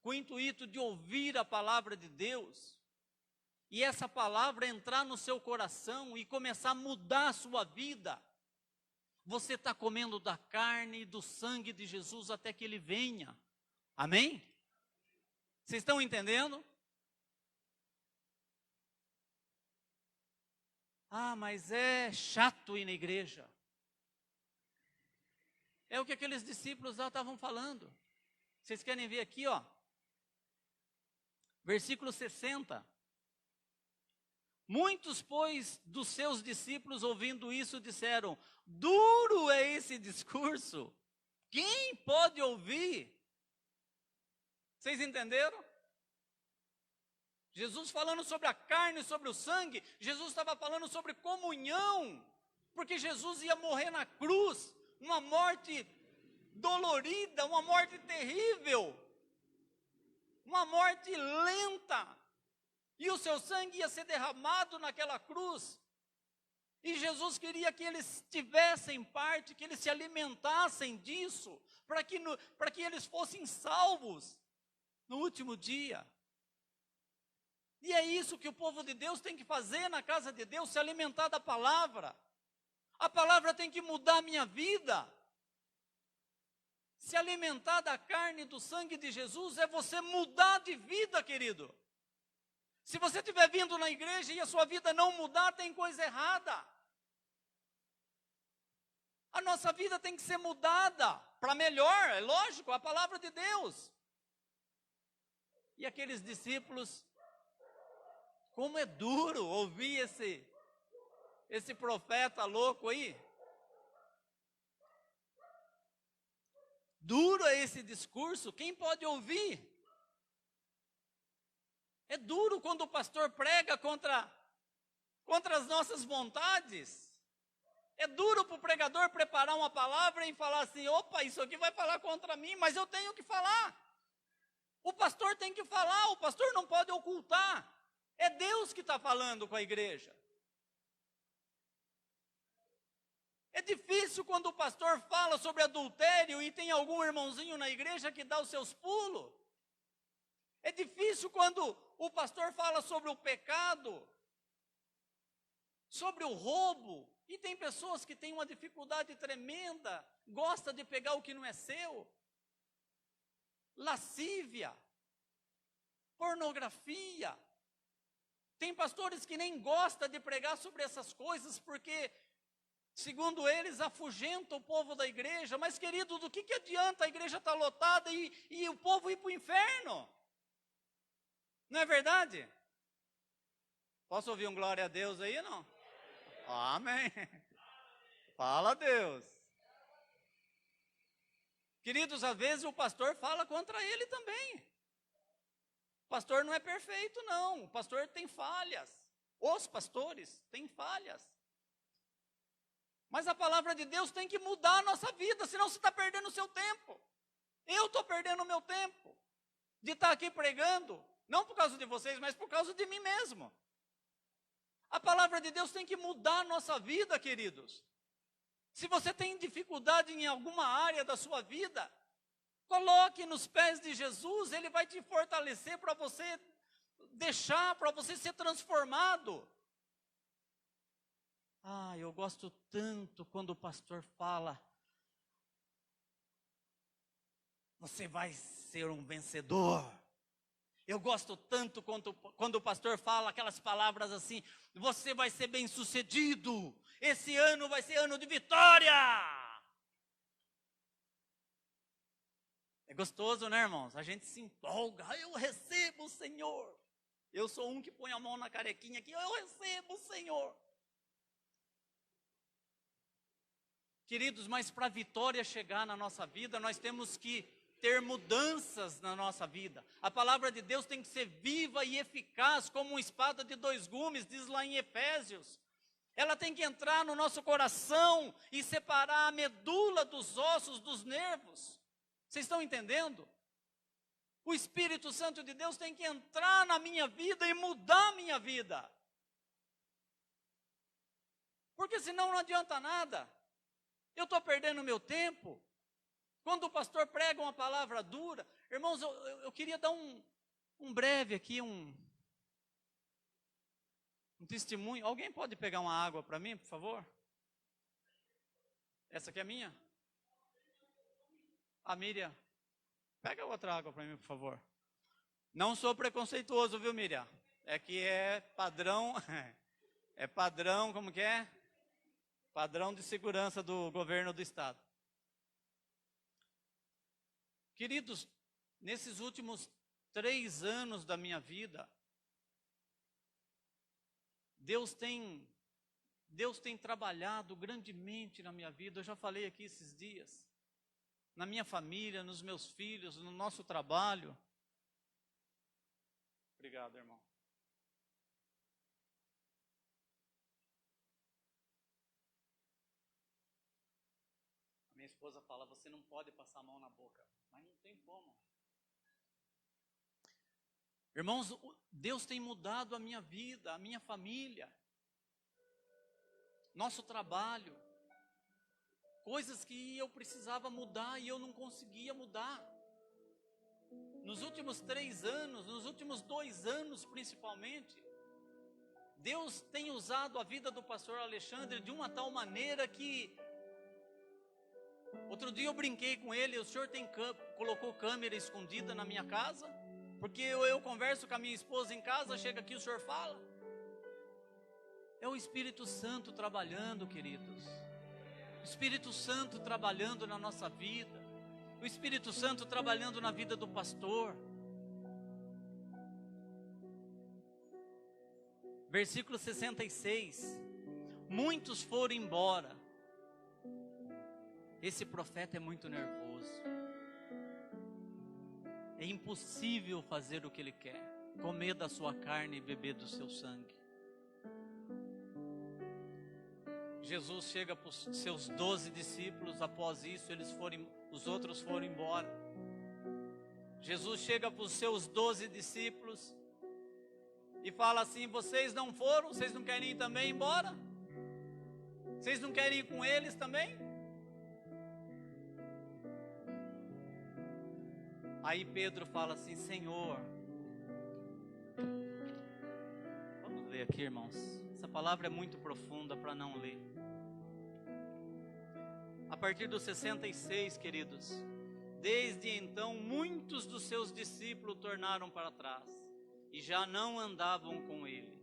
com o intuito de ouvir a palavra de Deus, e essa palavra entrar no seu coração e começar a mudar a sua vida, você está comendo da carne e do sangue de Jesus até que Ele venha. Amém? Vocês estão entendendo? Ah, mas é chato ir na igreja. É o que aqueles discípulos lá estavam falando. Vocês querem ver aqui, ó? Versículo 60. Muitos, pois, dos seus discípulos, ouvindo isso, disseram: duro é esse discurso. Quem pode ouvir? Vocês entenderam? Jesus falando sobre a carne, sobre o sangue, Jesus estava falando sobre comunhão, porque Jesus ia morrer na cruz, uma morte dolorida, uma morte terrível, uma morte lenta, e o seu sangue ia ser derramado naquela cruz, e Jesus queria que eles tivessem parte, que eles se alimentassem disso, para que eles fossem salvos no último dia. E é isso que o povo de Deus tem que fazer na casa de Deus, se alimentar da palavra. A palavra tem que mudar a minha vida. Se alimentar da carne e do sangue de Jesus é você mudar de vida, querido. Se você estiver vindo na igreja e a sua vida não mudar, tem coisa errada. A nossa vida tem que ser mudada para melhor, é lógico, a palavra de Deus. E aqueles discípulos, como é duro ouvir esse profeta louco aí. Duro é esse discurso, quem pode ouvir? É duro quando o pastor prega contra as nossas vontades. É duro para o pregador preparar uma palavra e falar assim: opa, isso aqui vai falar contra mim, mas eu tenho que falar. O pastor tem que falar, o pastor não pode ocultar. É Deus que está falando com a igreja. É difícil quando o pastor fala sobre adultério e tem algum irmãozinho na igreja que dá os seus pulos. É difícil quando o pastor fala sobre o pecado, sobre o roubo, e tem pessoas que têm uma dificuldade tremenda, gosta de pegar o que não é seu. Lascívia, pornografia. Tem pastores que nem gostam de pregar sobre essas coisas, porque, segundo eles, afugenta o povo da igreja. Mas, querido, do que adianta a igreja estar lotada e o povo ir para o inferno? Não é verdade? Posso ouvir um glória a Deus aí, não? Amém. Fala, Deus. Queridos, às vezes o pastor fala contra ele também. O pastor não é perfeito, não. O pastor tem falhas. Os pastores têm falhas. Mas a palavra de Deus tem que mudar a nossa vida, senão você está perdendo o seu tempo. Eu estou perdendo o meu tempo de estar aqui pregando, não por causa de vocês, mas por causa de mim mesmo. A palavra de Deus tem que mudar a nossa vida, queridos. Se você tem dificuldade em alguma área da sua vida, coloque nos pés de Jesus, Ele vai te fortalecer para você deixar, para você ser transformado. Ah, eu gosto tanto quando o pastor fala: você vai ser um vencedor. Eu gosto tanto quando o pastor fala aquelas palavras assim: você vai ser bem sucedido. Esse ano vai ser ano de vitória. É gostoso, né, irmãos? A gente se empolga. Eu recebo o Senhor. Eu sou um que põe a mão na carequinha aqui. Eu recebo o Senhor. Queridos, mas para a vitória chegar na nossa vida, nós temos que ter mudanças na nossa vida. A palavra de Deus tem que ser viva e eficaz, como uma espada de 2 gumes, diz lá em Efésios. Ela tem que entrar no nosso coração e separar a medula dos ossos, dos nervos. Vocês estão entendendo? O Espírito Santo de Deus tem que entrar na minha vida e mudar a minha vida. Porque senão não adianta nada. Eu estou perdendo meu tempo. Quando o pastor prega uma palavra dura, irmãos, eu queria dar um breve aqui, um testemunho. Alguém pode pegar uma água para mim, por favor? Essa aqui é minha? A Miriam, pega outra água para mim, por favor. Não sou preconceituoso, viu, Miriam? É que é padrão, é padrão, como que é? Padrão de segurança do governo do estado. Queridos, nesses últimos 3 anos da minha vida, Deus tem trabalhado grandemente na minha vida. Eu já falei aqui esses dias. Na minha família, nos meus filhos, no nosso trabalho. Obrigado, irmão. A minha esposa fala, você não pode passar a mão na boca. Mas não tem como. Irmãos, Deus tem mudado a minha vida, a minha família, nosso trabalho, coisas que eu precisava mudar e eu não conseguia mudar. Nos últimos 3 anos, nos últimos 2 anos principalmente, Deus tem usado a vida do pastor Alexandre de uma tal maneira que... Outro dia eu brinquei com ele, o senhor colocou câmera escondida na minha casa? Porque eu converso com a minha esposa em casa, chega aqui o senhor fala. É o Espírito Santo trabalhando, queridos. O Espírito Santo trabalhando na nossa vida. O Espírito Santo trabalhando na vida do pastor. Versículo 66. Muitos foram embora. Esse profeta é muito nervoso. É impossível fazer o que ele quer, comer da sua carne e beber do seu sangue. Jesus chega para os seus 12 discípulos, após isso os outros foram embora. Jesus chega para os seus 12 discípulos e fala assim, vocês não foram? Vocês não querem ir também embora? Vocês não querem ir com eles também? Aí Pedro fala assim, Senhor, vamos ler aqui, irmãos. Essa palavra é muito profunda para não ler. A partir do 66, queridos, desde então muitos dos seus discípulos tornaram para trás e já não andavam com ele.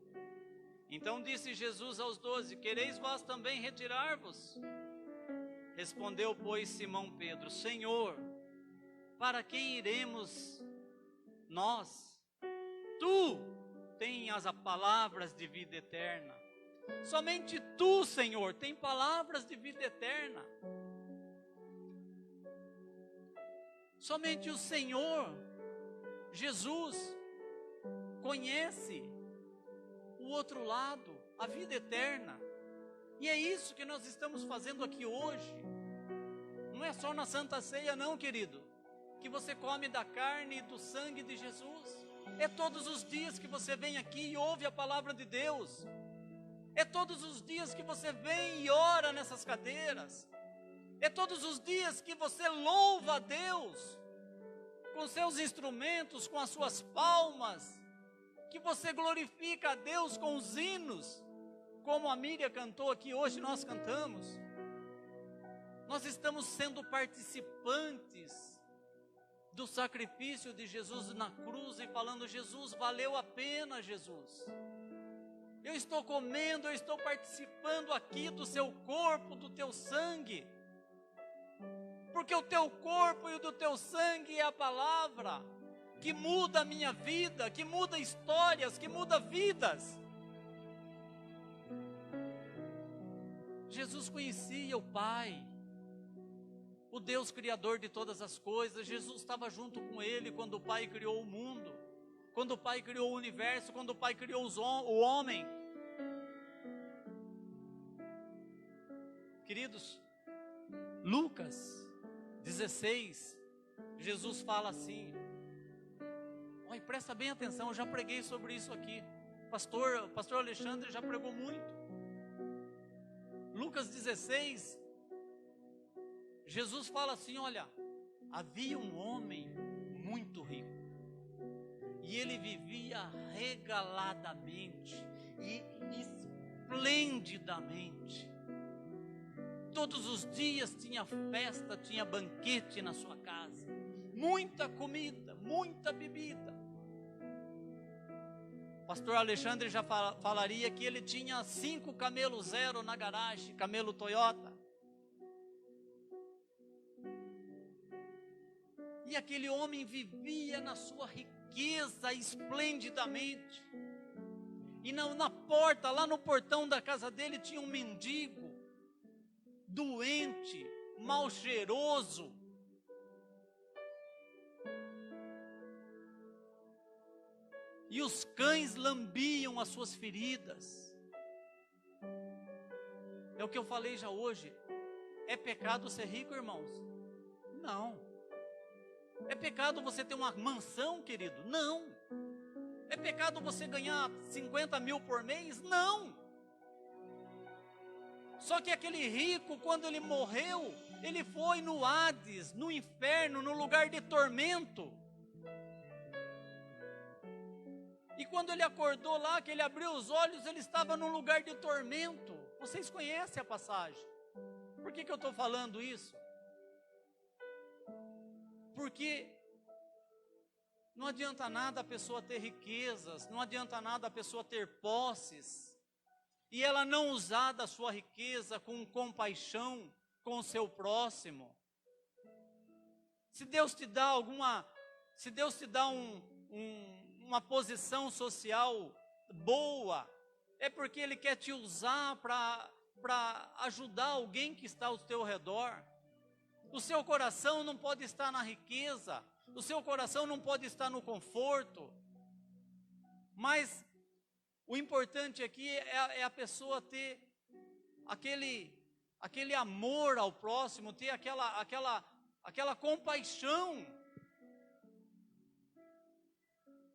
Então disse Jesus aos 12, quereis vós também retirar-vos? Respondeu, pois, Simão Pedro, Senhor, para quem iremos nós? Tu tens as palavras de vida eterna. Somente tu, Senhor, tem palavras de vida eterna. Somente o Senhor, Jesus, conhece o outro lado, a vida eterna. E é isso que nós estamos fazendo aqui hoje. Não é só na Santa Ceia não, querido, que você come da carne e do sangue de Jesus. É todos os dias que você vem aqui e ouve a palavra de Deus. É todos os dias que você vem e ora nessas cadeiras. É todos os dias que você louva a Deus com seus instrumentos, com as suas palmas, que você glorifica a Deus com os hinos, como a Miriam cantou aqui hoje, nós cantamos. Nós estamos sendo participantes do sacrifício de Jesus na cruz e falando, Jesus, valeu a pena, Jesus. Eu estou comendo, eu estou participando aqui do seu corpo, do teu sangue. Porque o teu corpo e o do teu sangue é a palavra que muda a minha vida, que muda histórias, que muda vidas. Jesus conhecia o Pai, o Deus Criador de todas as coisas. Jesus estava junto com Ele quando o Pai criou o mundo, quando o Pai criou o universo, quando o Pai criou o homem. Queridos, Lucas 16, Jesus fala assim, olha, presta bem atenção, eu já preguei sobre isso aqui, pastor Alexandre já pregou muito. Lucas 16, Jesus fala assim, olha, havia um homem muito rico, e ele vivia regaladamente e esplendidamente. todos os dias tinha festa, tinha banquete na sua casa, muita comida, muita bebida. Pastor Alexandre já falaria que ele tinha 5 camelos zero na garagem, camelo Toyota. E aquele homem vivia na sua riqueza esplendidamente. E na porta, lá no portão da casa dele, tinha um mendigo, doente, mal cheiroso. E os cães lambiam as suas feridas. É o que eu falei já hoje. É pecado ser rico, irmãos? Não. É pecado você ter uma mansão, querido? Não. É pecado você ganhar 50 mil por mês? Não. Só que aquele rico, quando ele morreu, ele foi no Hades, no inferno, no lugar de tormento. E quando ele acordou lá, que ele abriu os olhos, ele estava num lugar de tormento. Vocês conhecem a passagem. Por que eu estou falando isso? Porque não adianta nada a pessoa ter riquezas, não adianta nada a pessoa ter posses, e ela não usar da sua riqueza com compaixão com o seu próximo. Se Deus te dá uma posição social boa, é porque Ele quer te usar para ajudar alguém que está ao teu redor. O seu coração não pode estar na riqueza, o seu coração não pode estar no conforto, mas o importante aqui é a pessoa ter aquele amor ao próximo, ter aquela compaixão.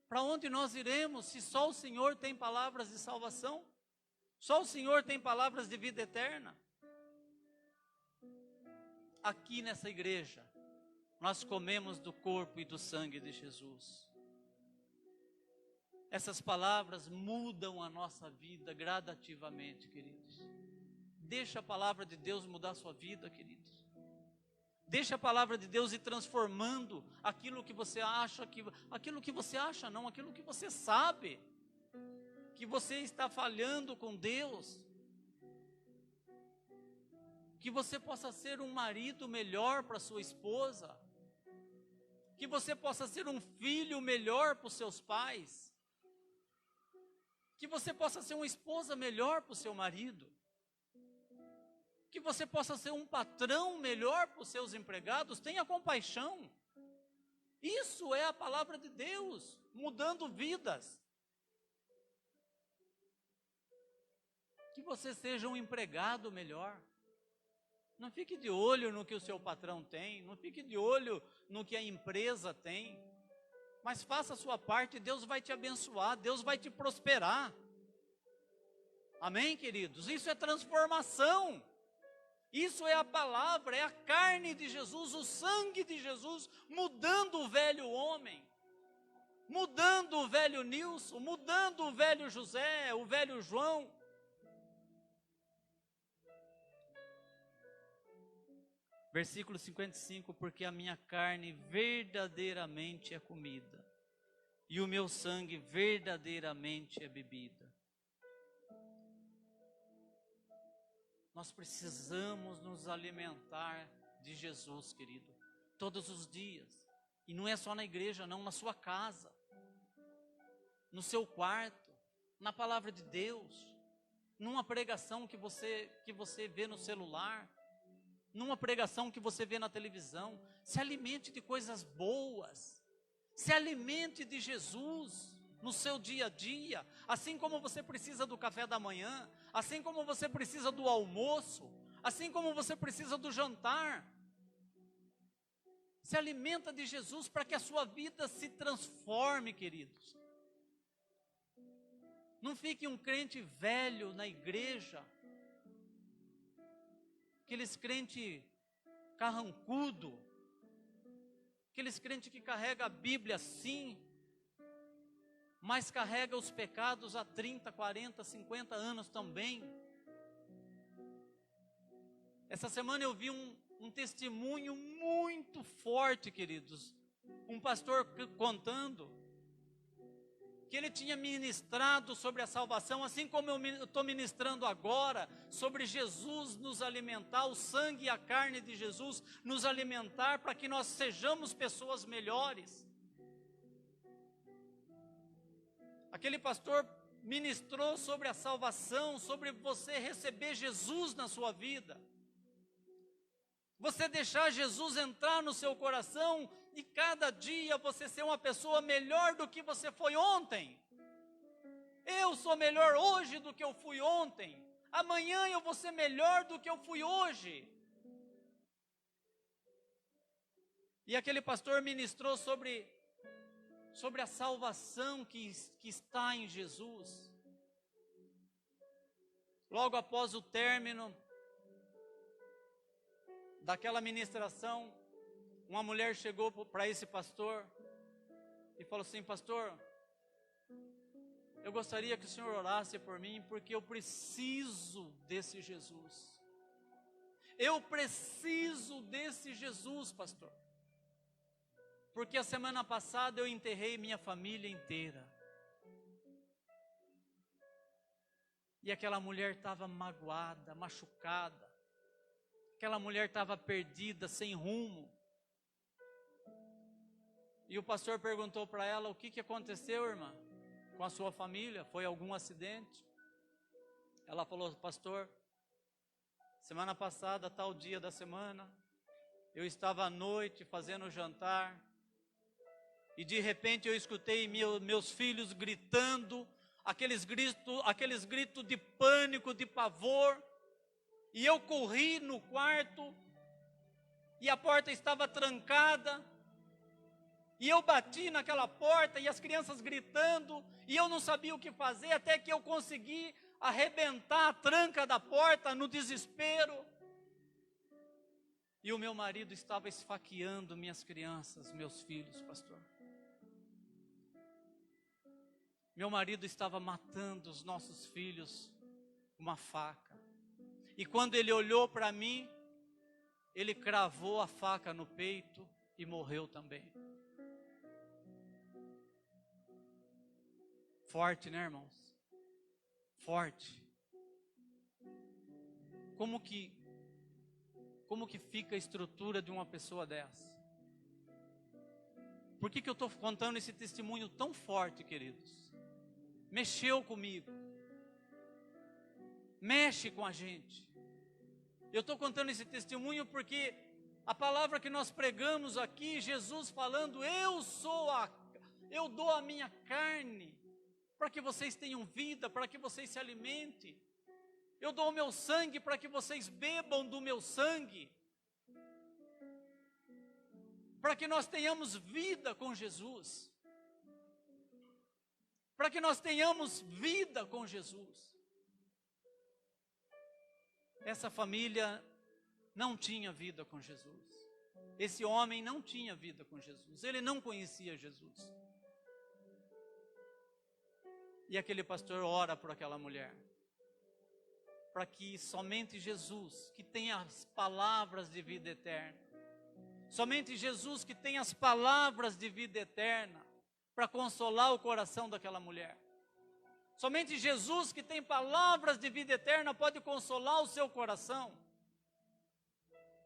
Para onde nós iremos se só o Senhor tem palavras de salvação? Só o Senhor tem palavras de vida eterna? Aqui nessa igreja, nós comemos do corpo e do sangue de Jesus. Essas palavras mudam a nossa vida gradativamente, queridos. Deixa a palavra de Deus mudar a sua vida, queridos. Deixa a palavra de Deus ir transformando aquilo que você acha, aquilo que você sabe, que você está falhando com Deus. Que você possa ser um marido melhor para sua esposa, que você possa ser um filho melhor para os seus pais, que você possa ser uma esposa melhor para o seu marido, que você possa ser um patrão melhor para os seus empregados. Tenha compaixão. Isso é a palavra de Deus, mudando vidas. Que você seja um empregado melhor. Não fique de olho no que o seu patrão tem, não fique de olho no que a empresa tem, mas faça a sua parte, Deus vai te abençoar, Deus vai te prosperar. Amém, queridos? Isso é transformação, isso é a palavra, é a carne de Jesus, o sangue de Jesus, mudando o velho homem, mudando o velho Nilson, mudando o velho José, o velho João. Versículo 55, porque a minha carne verdadeiramente é comida, e o meu sangue verdadeiramente é bebida. Nós precisamos nos alimentar de Jesus, querido, todos os dias. E não é só na igreja, não, na sua casa, no seu quarto, na palavra de Deus, numa pregação que você vê no celular, numa pregação que você vê na televisão. Se alimente de coisas boas, se alimente de Jesus no seu dia a dia, assim como você precisa do café da manhã, assim como você precisa do almoço, assim como você precisa do jantar. Se alimenta de Jesus para que a sua vida se transforme, queridos. Não fique um crente velho na igreja, aqueles crente carrancudo, aqueles crente que carrega a Bíblia sim, mas carrega os pecados há 30, 40, 50 anos também. Essa semana eu vi um testemunho muito forte, queridos. Um pastor contando que ele tinha ministrado sobre a salvação, assim como eu estou ministrando agora, sobre Jesus nos alimentar, o sangue e a carne de Jesus nos alimentar para que nós sejamos pessoas melhores. Aquele pastor ministrou sobre a salvação, sobre você receber Jesus na sua vida. Você deixar Jesus entrar no seu coração e cada dia você ser uma pessoa melhor do que você foi ontem. Eu sou melhor hoje do que eu fui ontem. Amanhã eu vou ser melhor do que eu fui hoje. E aquele pastor ministrou sobre a salvação que está em Jesus. Logo após o término daquela ministração, uma mulher chegou para esse pastor e falou assim: pastor, eu gostaria que o senhor orasse por mim, porque eu preciso desse Jesus. Eu preciso desse Jesus, pastor. Porque a semana passada eu enterrei minha família inteira. E aquela mulher estava magoada, machucada. Aquela mulher estava perdida, sem rumo. E o pastor perguntou para ela: o que aconteceu, irmã? Com a sua família? Foi algum acidente? Ela falou: pastor, semana passada, tal dia da semana, eu estava à noite fazendo jantar, e de repente eu escutei meus filhos gritando, aqueles gritos de pânico, de pavor, e eu corri no quarto, e a porta estava trancada, e eu bati naquela porta, e as crianças gritando, e eu não sabia o que fazer, até que eu consegui arrebentar a tranca da porta no desespero. E o meu marido estava esfaqueando minhas crianças, meus filhos, pastor. Meu marido estava matando os nossos filhos com uma faca. E quando ele olhou para mim, ele cravou a faca no peito e morreu também. Forte, né, irmãos? Forte. Como que fica a estrutura de uma pessoa dessa? Por que eu estou contando esse testemunho tão forte, queridos? Mexeu comigo. Mexe com a gente. Eu estou contando esse testemunho porque a palavra que nós pregamos aqui, Jesus falando: eu dou a minha carne para que vocês tenham vida, para que vocês se alimentem. Eu dou o meu sangue para que vocês bebam do meu sangue. Para que nós tenhamos vida com Jesus. Para que nós tenhamos vida com Jesus. Essa família não tinha vida com Jesus. Esse homem não tinha vida com Jesus. Ele não conhecia Jesus. E aquele pastor ora por aquela mulher, para que somente Jesus, que tem as palavras de vida eterna, somente Jesus que tem as palavras de vida eterna, para consolar o coração daquela mulher. Somente Jesus que tem palavras de vida eterna pode consolar o seu coração.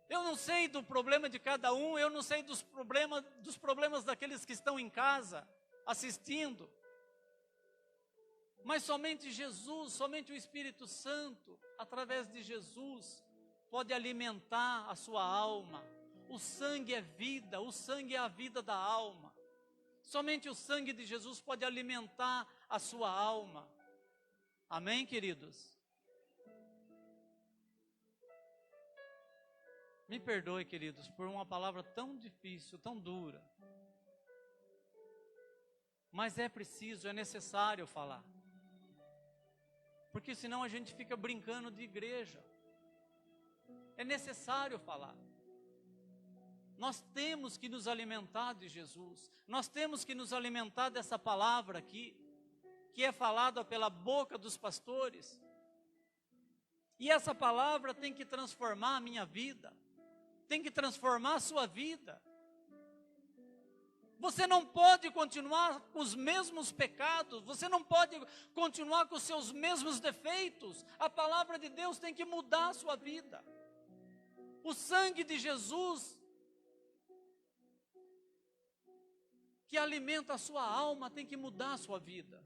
Eu não sei do problema de cada um, eu não sei dos problemas daqueles que estão em casa, assistindo. Mas somente Jesus, somente o Espírito Santo, através de Jesus, pode alimentar a sua alma. O sangue é vida, o sangue é a vida da alma. Somente o sangue de Jesus pode alimentar a sua alma. Amém, queridos? Me perdoe, queridos, por uma palavra tão difícil, tão dura. Mas é preciso, é necessário falar. Porque senão a gente fica brincando de igreja. É necessário falar. Nós temos que nos alimentar de Jesus. Nós temos que nos alimentar dessa palavra aqui, que é falada pela boca dos pastores. E essa palavra tem que transformar a minha vida, tem que transformar a sua vida. Você não pode continuar com os mesmos pecados, você não pode continuar com os seus mesmos defeitos. A palavra de Deus tem que mudar a sua vida. O sangue de Jesus, que alimenta a sua alma, tem que mudar a sua vida.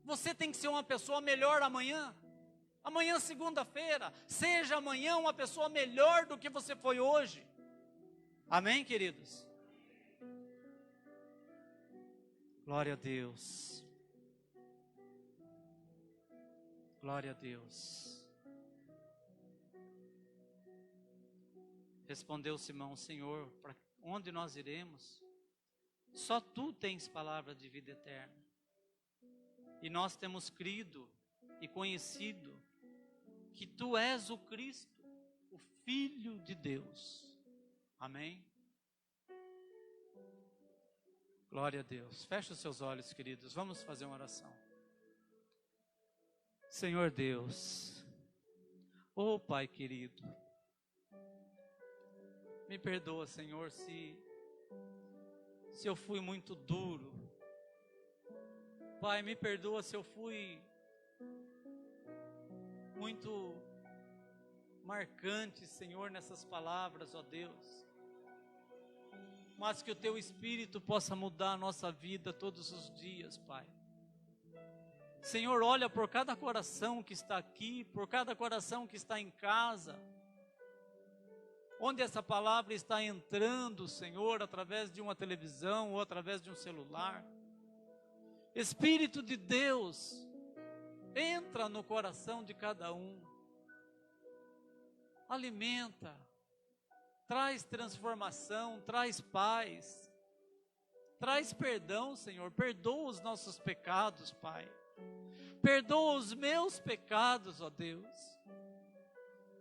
Você tem que ser uma pessoa melhor amanhã. Amanhã, segunda-feira, seja amanhã uma pessoa melhor do que você foi hoje. Amém, queridos? Glória a Deus. Glória a Deus. Respondeu Simão: Senhor, para onde nós iremos? Só tu tens palavra de vida eterna. E nós temos crido e conhecido que tu és o Cristo, o Filho de Deus. Amém? Glória a Deus. Feche os seus olhos, queridos. Vamos fazer uma oração. Senhor Deus, oh Pai querido, me perdoa, Senhor, se eu fui muito duro. Pai, me perdoa se eu fui muito marcante, Senhor, nessas palavras, ó Deus. Mas que o Teu Espírito possa mudar a nossa vida todos os dias, Pai. Senhor, olha por cada coração que está aqui, por cada coração que está em casa, onde essa palavra está entrando, Senhor, através de uma televisão ou através de um celular. Espírito de Deus, entra no coração de cada um, alimenta, traz transformação, traz paz, traz perdão, Senhor. Perdoa os nossos pecados, Pai. Perdoa os meus pecados, ó Deus.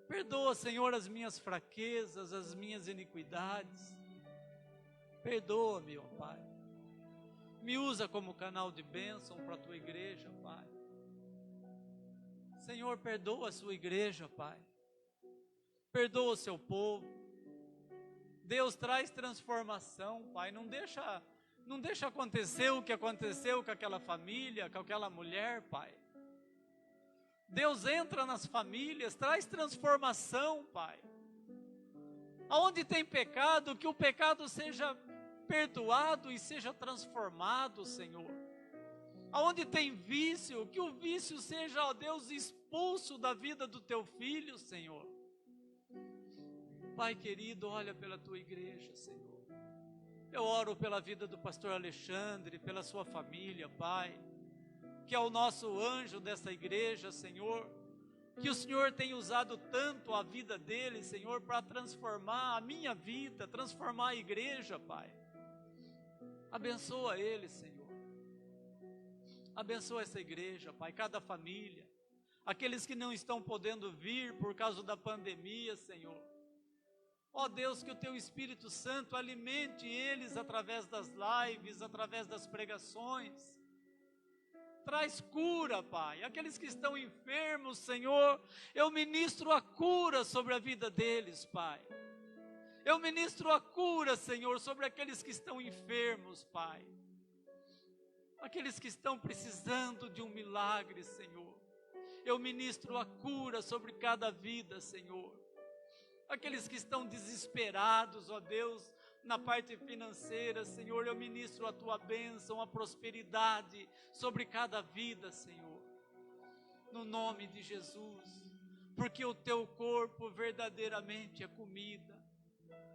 Perdoa, Senhor, as minhas fraquezas, as minhas iniquidades. Perdoa-me, ó Pai. Me usa como canal de bênção para a Tua igreja, Pai. Senhor, perdoa a Sua igreja, Pai. Perdoa o Seu povo. Deus, traz transformação, Pai. Não deixa acontecer o que aconteceu com aquela família, com aquela mulher, Pai. Deus, entra nas famílias, traz transformação, Pai. Aonde tem pecado, que o pecado seja perdoado e seja transformado, Senhor. Aonde tem vício, que o vício seja, ó Deus, expulso da vida do Teu filho, Senhor. Pai querido, olha pela Tua igreja, Senhor. Eu oro pela vida do pastor Alexandre, pela sua família, Pai, que é o nosso anjo dessa igreja, Senhor. Que o Senhor tem usado tanto a vida dele, Senhor, para transformar a minha vida, transformar a igreja, Pai. Abençoa ele, Senhor. Abençoa essa igreja, Pai, cada família. Aqueles que não estão podendo vir por causa da pandemia, Senhor. Ó Deus, que o Teu Espírito Santo alimente eles através das lives, através das pregações. Traz cura, Pai. Aqueles que estão enfermos, Senhor, eu ministro a cura sobre a vida deles, Pai. Eu ministro a cura, Senhor, sobre aqueles que estão enfermos, Pai. Aqueles que estão precisando de um milagre, Senhor. Eu ministro a cura sobre cada vida, Senhor. Aqueles que estão desesperados, ó Deus, na parte financeira, Senhor, eu ministro a Tua bênção, a prosperidade sobre cada vida, Senhor. No nome de Jesus, porque o Teu corpo verdadeiramente é comida,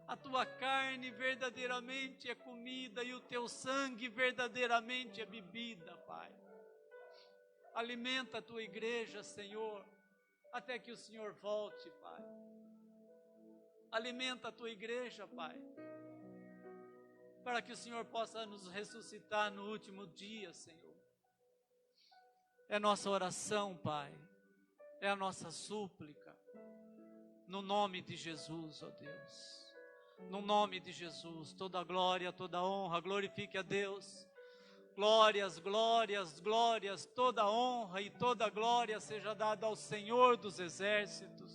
a Tua carne verdadeiramente é comida e o Teu sangue verdadeiramente é bebida, Pai. Alimenta a Tua igreja, Senhor, até que o Senhor volte, Pai. Alimenta a Tua igreja, Pai, para que o Senhor possa nos ressuscitar no último dia, Senhor. É nossa oração, Pai, é a nossa súplica, no nome de Jesus, ó Deus. No nome de Jesus, toda a glória, toda a honra, glorifique a Deus. Glórias, glórias, glórias, toda a honra e toda a glória seja dada ao Senhor dos exércitos.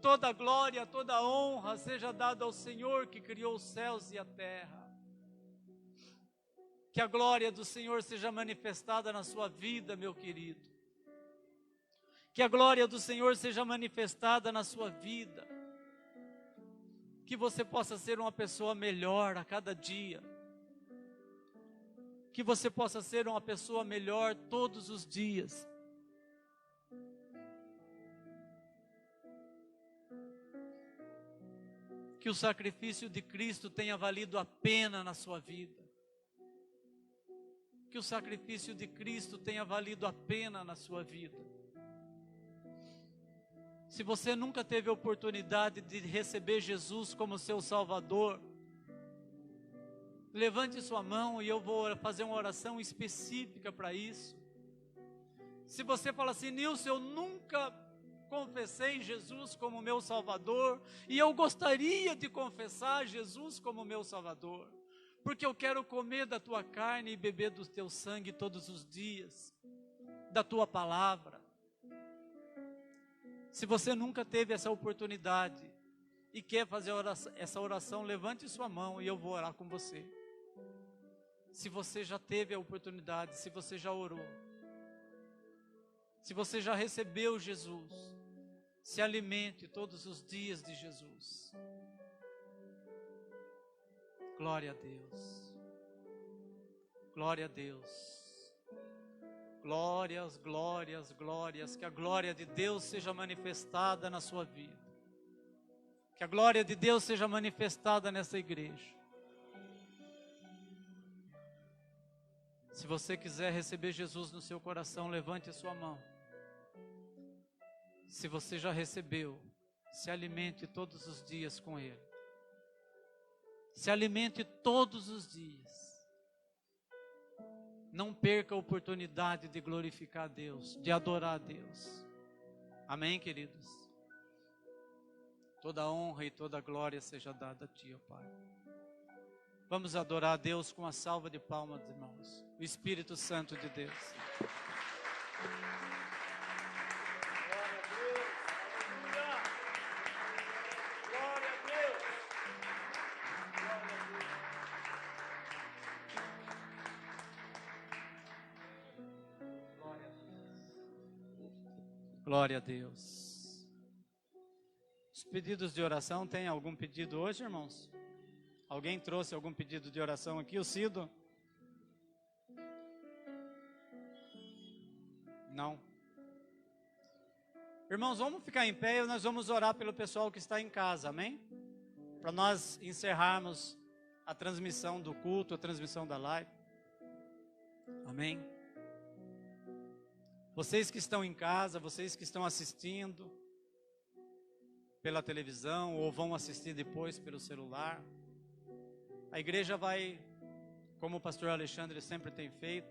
toda a glória, toda a honra seja dada ao Senhor que criou os céus e a terra. Que a glória do Senhor seja manifestada na sua vida, meu querido. Que a glória do Senhor seja manifestada na sua vida. Que você possa ser uma pessoa melhor a cada dia. Que você possa ser uma pessoa melhor todos os dias. Que o sacrifício de Cristo tenha valido a pena na sua vida. Que o sacrifício de Cristo tenha valido a pena na sua vida. Se você nunca teve a oportunidade de receber Jesus como seu Salvador, levante sua mão e eu vou fazer uma oração específica para isso. Se você fala assim, Nilson, eu nunca confessei Jesus como meu Salvador, e eu gostaria de confessar Jesus como meu Salvador, porque eu quero comer da tua carne e beber do teu sangue todos os dias, da tua palavra. Se você nunca teve essa oportunidade e quer fazer essa oração, levante sua mão e eu vou orar com você. Se você já teve a oportunidade, se você já orou, se você já recebeu Jesus, se alimente todos os dias de Jesus. Glória a Deus. Glória a Deus. Glórias, glórias, glórias. Que a glória de Deus seja manifestada na sua vida. Que a glória de Deus seja manifestada nessa igreja. Se você quiser receber Jesus no seu coração, levante a sua mão. Se você já recebeu, se alimente todos os dias com Ele. Se alimente todos os dias. Não perca a oportunidade de glorificar a Deus, de adorar a Deus. Amém, queridos? Toda a honra e toda a glória seja dada a Ti, ó Pai. Vamos adorar a Deus com uma salva de palmas, irmãos. O Espírito Santo de Deus. Glória a Deus. Os pedidos de oração, tem algum pedido hoje, irmãos? Alguém trouxe algum pedido de oração aqui? O Cido? Não. Irmãos, vamos ficar em pé e nós vamos orar pelo pessoal que está em casa, amém? Para nós encerrarmos a transmissão do culto, a transmissão da live. Amém? Vocês que estão em casa, vocês que estão assistindo pela televisão ou vão assistir depois pelo celular, a igreja vai, como o pastor Alexandre sempre tem feito,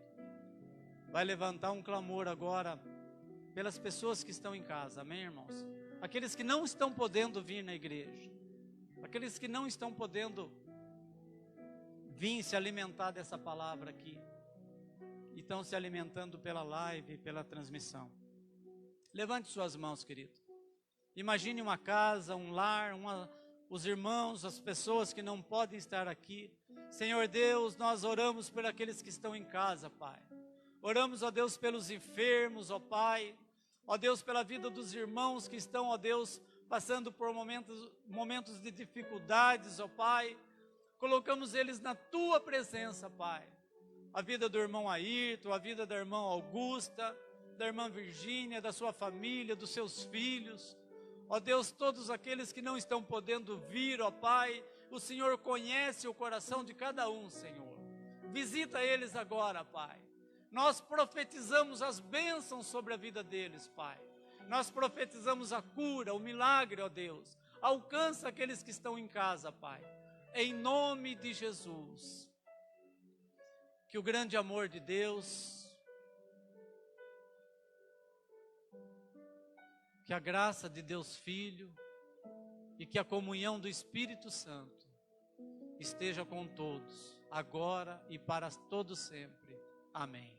vai levantar um clamor agora pelas pessoas que estão em casa, amém, irmãos? Aqueles que não estão podendo vir na igreja, aqueles que não estão podendo vir se alimentar dessa palavra aqui, e estão se alimentando pela live, pela transmissão. Levante suas mãos, querido. Imagine uma casa, um lar, os irmãos, as pessoas que não podem estar aqui. Senhor Deus, nós oramos por aqueles que estão em casa, Pai. Oramos, ó Deus, pelos enfermos, ó Pai. Ó Deus, pela vida dos irmãos que estão, ó Deus, passando por momentos de dificuldades, ó Pai. Colocamos eles na Tua presença, Pai. A vida do irmão Ayrton, a vida da irmã Augusta, da irmã Virgínia, da sua família, dos seus filhos. Ó Deus, todos aqueles que não estão podendo vir, ó Pai, o Senhor conhece o coração de cada um, Senhor. Visita eles agora, Pai. Nós profetizamos as bênçãos sobre a vida deles, Pai. Nós profetizamos a cura, o milagre, ó Deus. Alcança aqueles que estão em casa, Pai. Em nome de Jesus. Que o grande amor de Deus, que a graça de Deus Filho e que a comunhão do Espírito Santo esteja com todos, agora e para todos sempre. Amém.